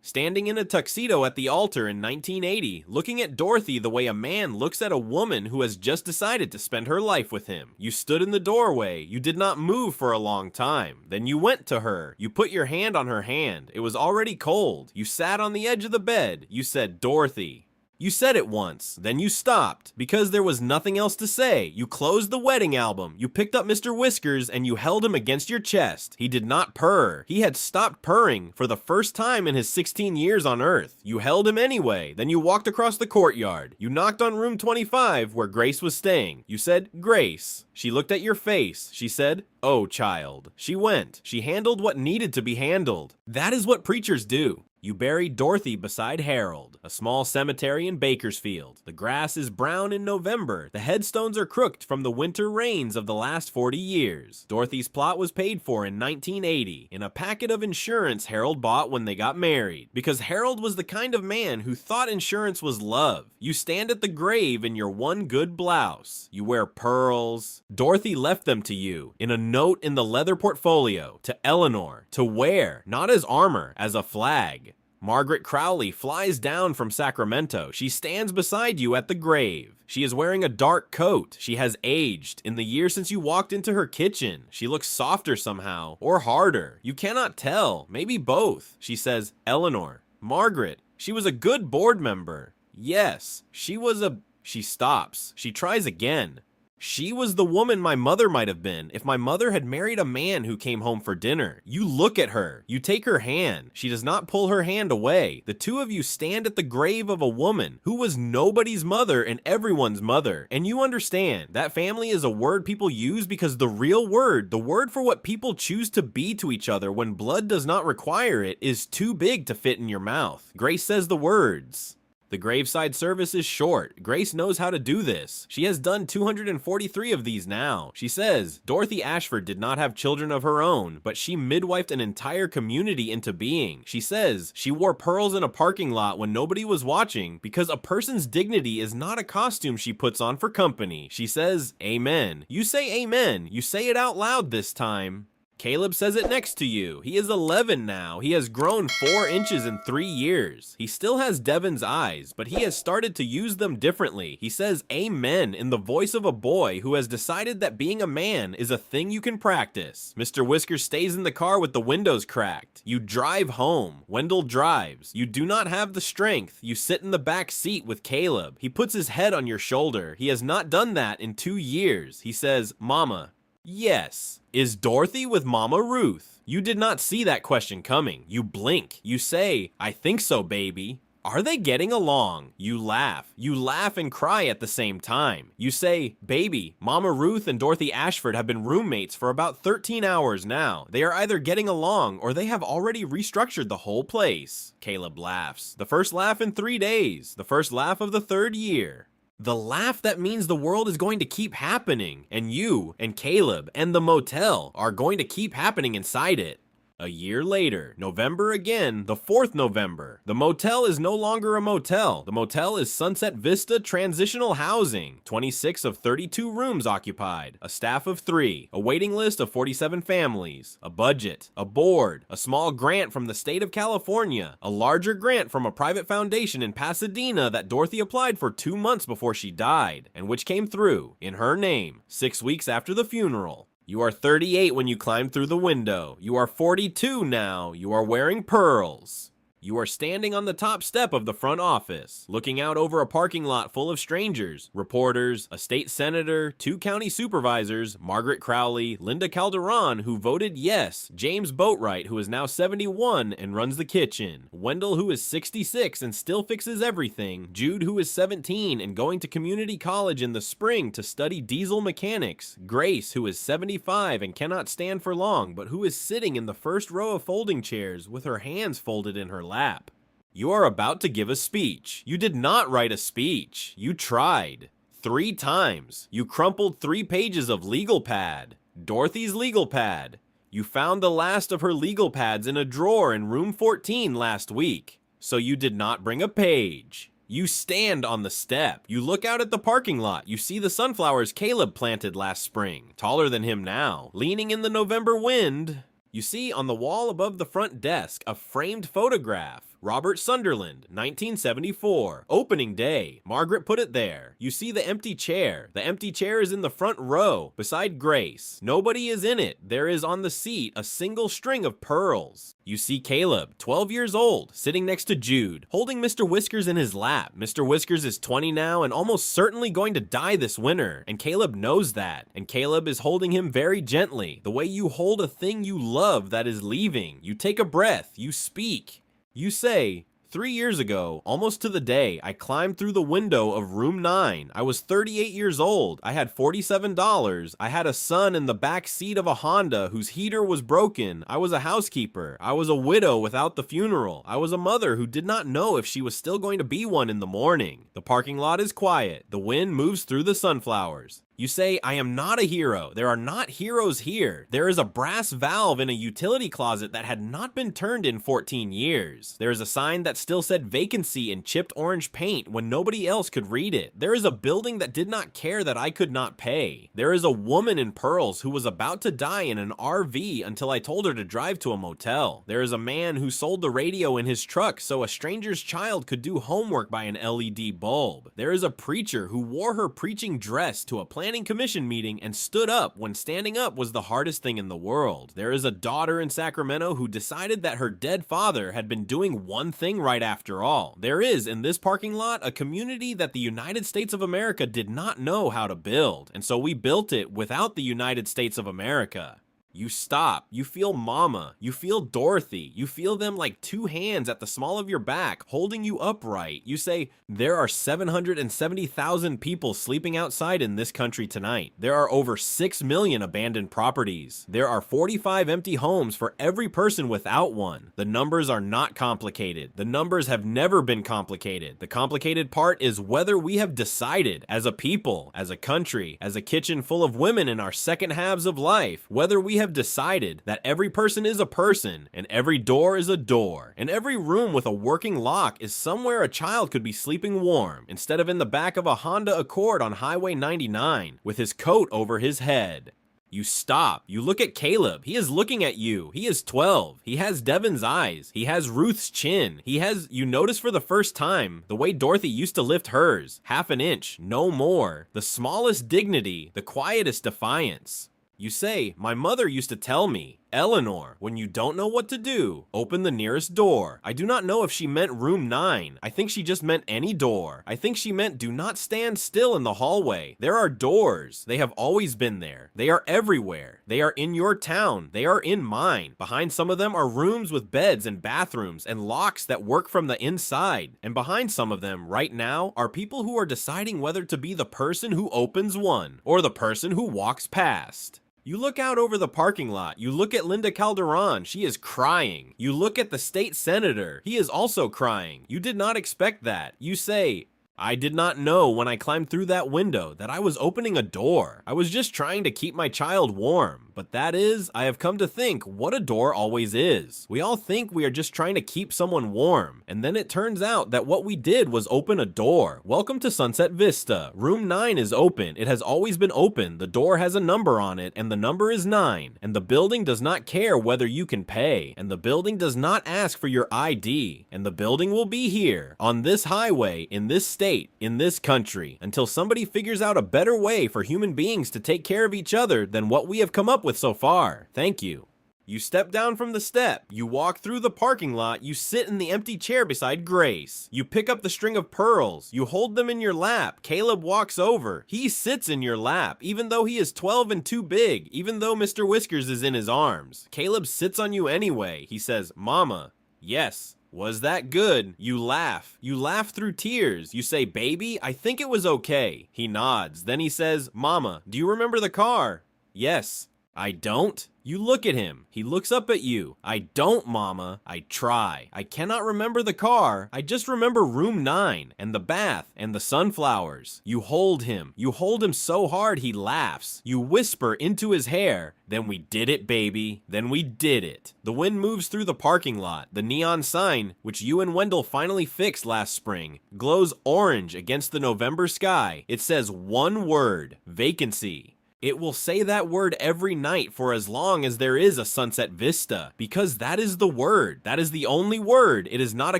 S1: standing in a tuxedo at the altar in 1980, looking at Dorothy the way a man looks at a woman who has just decided to spend her life with him. You stood in the doorway. You did not move for a long time. Then you went to her. You put your hand on her hand. It was already cold. You sat on the edge of the bed. You said, "Dorothy." You said it once, then you stopped. Because there was nothing else to say, you closed the wedding album, you picked up Mr. Whiskers, and you held him against your chest. He did not purr. He had stopped purring for the first time in his 16 years on Earth. You held him anyway, then you walked across the courtyard. You knocked on room 25 where Grace was staying. You said, "Grace." She looked at your face. She said, "Oh, child." She went. She handled what needed to be handled. That is what preachers do. You buried Dorothy beside Harold, a small cemetery in Bakersfield. The grass is brown in November. The headstones are crooked from the winter rains of the last 40 years. Dorothy's plot was paid for in 1980 in a packet of insurance Harold bought when they got married, because Harold was the kind of man who thought insurance was love. You stand at the grave in your one good blouse. You wear pearls. Dorothy left them to you in a note in the leather portfolio to Eleanor to wear, not as armor, as a flag. Margaret Crowley flies down from Sacramento. She stands beside you at the grave. She is wearing a dark coat. She has aged in the year since you walked into her kitchen. She looks softer somehow, or harder. You cannot tell. Maybe both. She says, "Eleanor, Margaret, she was a good board member." Yes, she was a... She stops. She tries again. She was the woman my mother might have been if my mother had married a man who came home for dinner. You look at her. You take her hand. She does not pull her hand away. The two of you stand at the grave of a woman who was nobody's mother and everyone's mother. And you understand, that family is a word people use because the real word, the word for what people choose to be to each other when blood does not require it, is too big to fit in your mouth. Grace says the words. The graveside service is short. Grace knows how to do this. She has done 243 of these now. She says, Dorothy Ashford did not have children of her own, but she midwifed an entire community into being. She says, she wore pearls in a parking lot when nobody was watching because a person's dignity is not a costume she puts on for company. She says, amen. You say amen. You say it out loud this time. Caleb says it next to you. He is 11 now. He has grown 4 inches in 3 years. He still has Devin's eyes, but he has started to use them differently. He says amen in the voice of a boy who has decided that being a man is a thing you can practice. Mr. Whisker stays in the car with the windows cracked. You drive home. Wendell drives. You do not have the strength. You sit in the back seat with Caleb. He puts his head on your shoulder. He has not done that in 2 years. He says, Mama. Yes. Is Dorothy with Mama Ruth? You did not see that question coming. You blink. You say, I think so, baby. Are they getting along? You laugh. You laugh and cry at the same time. You say, baby, Mama Ruth and Dorothy Ashford have been roommates for about 13 hours now. They are either getting along or they have already restructured the whole place. Caleb laughs. The first laugh in 3 days. The first laugh of the 3rd year. The laugh that means the world is going to keep happening, and you, and Caleb, and the motel are going to keep happening inside it. A year later, November again, the 4th November. The motel is no longer a motel. The motel is Sunset Vista Transitional Housing. 26 of 32 rooms occupied. A staff of 3. A waiting list of 47 families. A budget. A board. A small grant from the state of California. A larger grant from a private foundation in Pasadena that Dorothy applied for 2 months before she died, and which came through, in her name, 6 weeks after the funeral. You are 38 when you climbed through the window. You are 42 now. You are wearing pearls. You are standing on the top step of the front office, looking out over a parking lot full of strangers, reporters, a state senator, 2 county supervisors, Margaret Crowley, Linda Calderon, who voted yes, James Boatwright, who is now 71 and runs the kitchen, Wendell, who is 66 and still fixes everything, Jude, who is 17 and going to community college in the spring to study diesel mechanics, Grace, who is 75 and cannot stand for long, but who is sitting in the first row of folding chairs with her hands folded in her lap. You are about to give a speech. You did not write a speech. You tried. 3 times. You crumpled 3 pages of legal pad. Dorothy's legal pad. You found the last of her legal pads in a drawer in room 14 last week. So you did not bring a page. You stand on the step. You look out at the parking lot. You see the sunflowers Caleb planted last spring, taller than him now, leaning in the November wind. You see on the wall above the front desk a framed photograph. Robert Sunderland, 1974. Opening day. Margaret put it there. You see the empty chair. The empty chair is in the front row, beside Grace. Nobody is in it. There is on the seat a single string of pearls. You see Caleb, 12 years old, sitting next to Jude, holding Mr. Whiskers in his lap. Mr. Whiskers is 20 now and almost certainly going to die this winter, and Caleb knows that. And Caleb is holding him very gently, the way you hold a thing you love that is leaving. You take a breath, you speak. You say, 3 years ago, almost to the day, I climbed through the window of room 9. I was 38 years old. I had $47. I had a son in the back seat of a Honda whose heater was broken. I was a housekeeper. I was a widow without the funeral. I was a mother who did not know if she was still going to be one in the morning. The parking lot is quiet. The wind moves through the sunflowers. You say, I am not a hero. There are not heroes here. There is a brass valve in a utility closet that had not been turned in 14 years. There is a sign that still said vacancy in chipped orange paint when nobody else could read it. There is a building that did not care that I could not pay. There is a woman in pearls who was about to die in an RV until I told her to drive to a motel. There is a man who sold the radio in his truck so a stranger's child could do homework by an LED bulb. There is a preacher who wore her preaching dress to a planning commission meeting and stood up when standing up was the hardest thing in the world. There is a daughter in Sacramento who decided that her dead father had been doing one thing right after all. There is, in this parking lot, a community that the United States of America did not know how to build, and so we built it without the United States of America. You stop, you feel Mama, you feel Dorothy, you feel them like two hands at the small of your back, holding you upright. You say, there are 770,000 people sleeping outside in this country tonight. There are over 6 million abandoned properties. There are 45 empty homes for every person without one. The numbers are not complicated. The numbers have never been complicated. The complicated part is whether we have decided, as a people, as a country, as a kitchen full of women in our second halves of life, whether we have decided that every person is a person, and every door is a door, and every room with a working lock is somewhere a child could be sleeping warm, instead of in the back of a Honda Accord on Highway 99, with his coat over his head. You stop. You look at Caleb. He is looking at you. He is 12. He has Devin's eyes. He has Ruth's chin. You notice for the first time, the way Dorothy used to lift hers. Half an inch, no more. The smallest dignity, the quietest defiance. You say, my mother used to tell me, Eleanor, when you don't know what to do, open the nearest door. I do not know if she meant room 9. I think she just meant any door. I think she meant do not stand still in the hallway. There are doors. They have always been there. They are everywhere. They are in your town. They are in mine. Behind some of them are rooms with beds and bathrooms and locks that work from the inside. And behind some of them, right now, are people who are deciding whether to be the person who opens one or the person who walks past. You look out over the parking lot. You look at Linda Calderon. She is crying. You look at the state senator. He is also crying. You did not expect that. You say, I did not know when I climbed through that window that I was opening a door. I was just trying to keep my child warm. But that is, I have come to think, what a door always is. We all think we are just trying to keep someone warm. And then it turns out that what we did was open a door. Welcome to Sunset Vista. Room 9 is open. It has always been open. The door has a number on it, and the number is 9. And the building does not care whether you can pay. And the building does not ask for your ID. And the building will be here, on this highway, in this state, in this country, until somebody figures out a better way for human beings to take care of each other than what we have come up with so far. Thank you. You step down from the step, you walk through the parking lot, you sit in the empty chair beside Grace. You pick up the string of pearls, you hold them in your lap. Caleb walks over. He sits in your lap, even though he is 12 and too big, even though Mr. Whiskers is in his arms. Caleb sits on you anyway. He says, Mama. Yes. Was that good? You laugh. You laugh through tears. You say, baby, I think it was okay. He nods. Then he says, Mama, do you remember the car? Yes. I don't? You look at him. He looks up at you. I don't, Mama. I try. I cannot remember the car. I just remember room 9 and the bath and the sunflowers. You hold him. You hold him so hard he laughs. You whisper into his hair, then we did it, baby. Then we did it. The wind moves through the parking lot. The neon sign, which you and Wendell finally fixed last spring, glows orange against the November sky. It says one word, vacancy. It will say that word every night for as long as there is a sunset vista, because that is the word. That is the only word. It is not a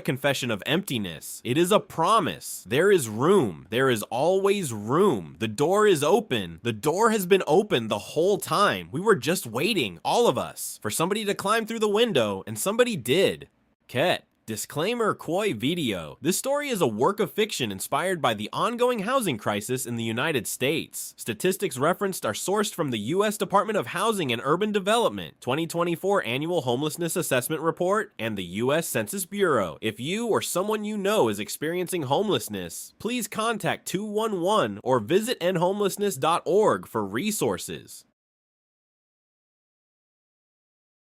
S1: confession of emptiness. It is a promise. There is room. There is always room. The door is open. The door has been open the whole time. We were just waiting, all of us, for somebody to climb through the window, and somebody did. Ket. Disclaimer Koi video. This story is a work of fiction inspired by the ongoing housing crisis in the United States. Statistics referenced are sourced from the U.S. Department of Housing and Urban Development, 2024 Annual Homelessness Assessment Report, and the U.S. Census Bureau. If you or someone you know is experiencing homelessness, please contact 211 or visit endhomelessness.org for resources.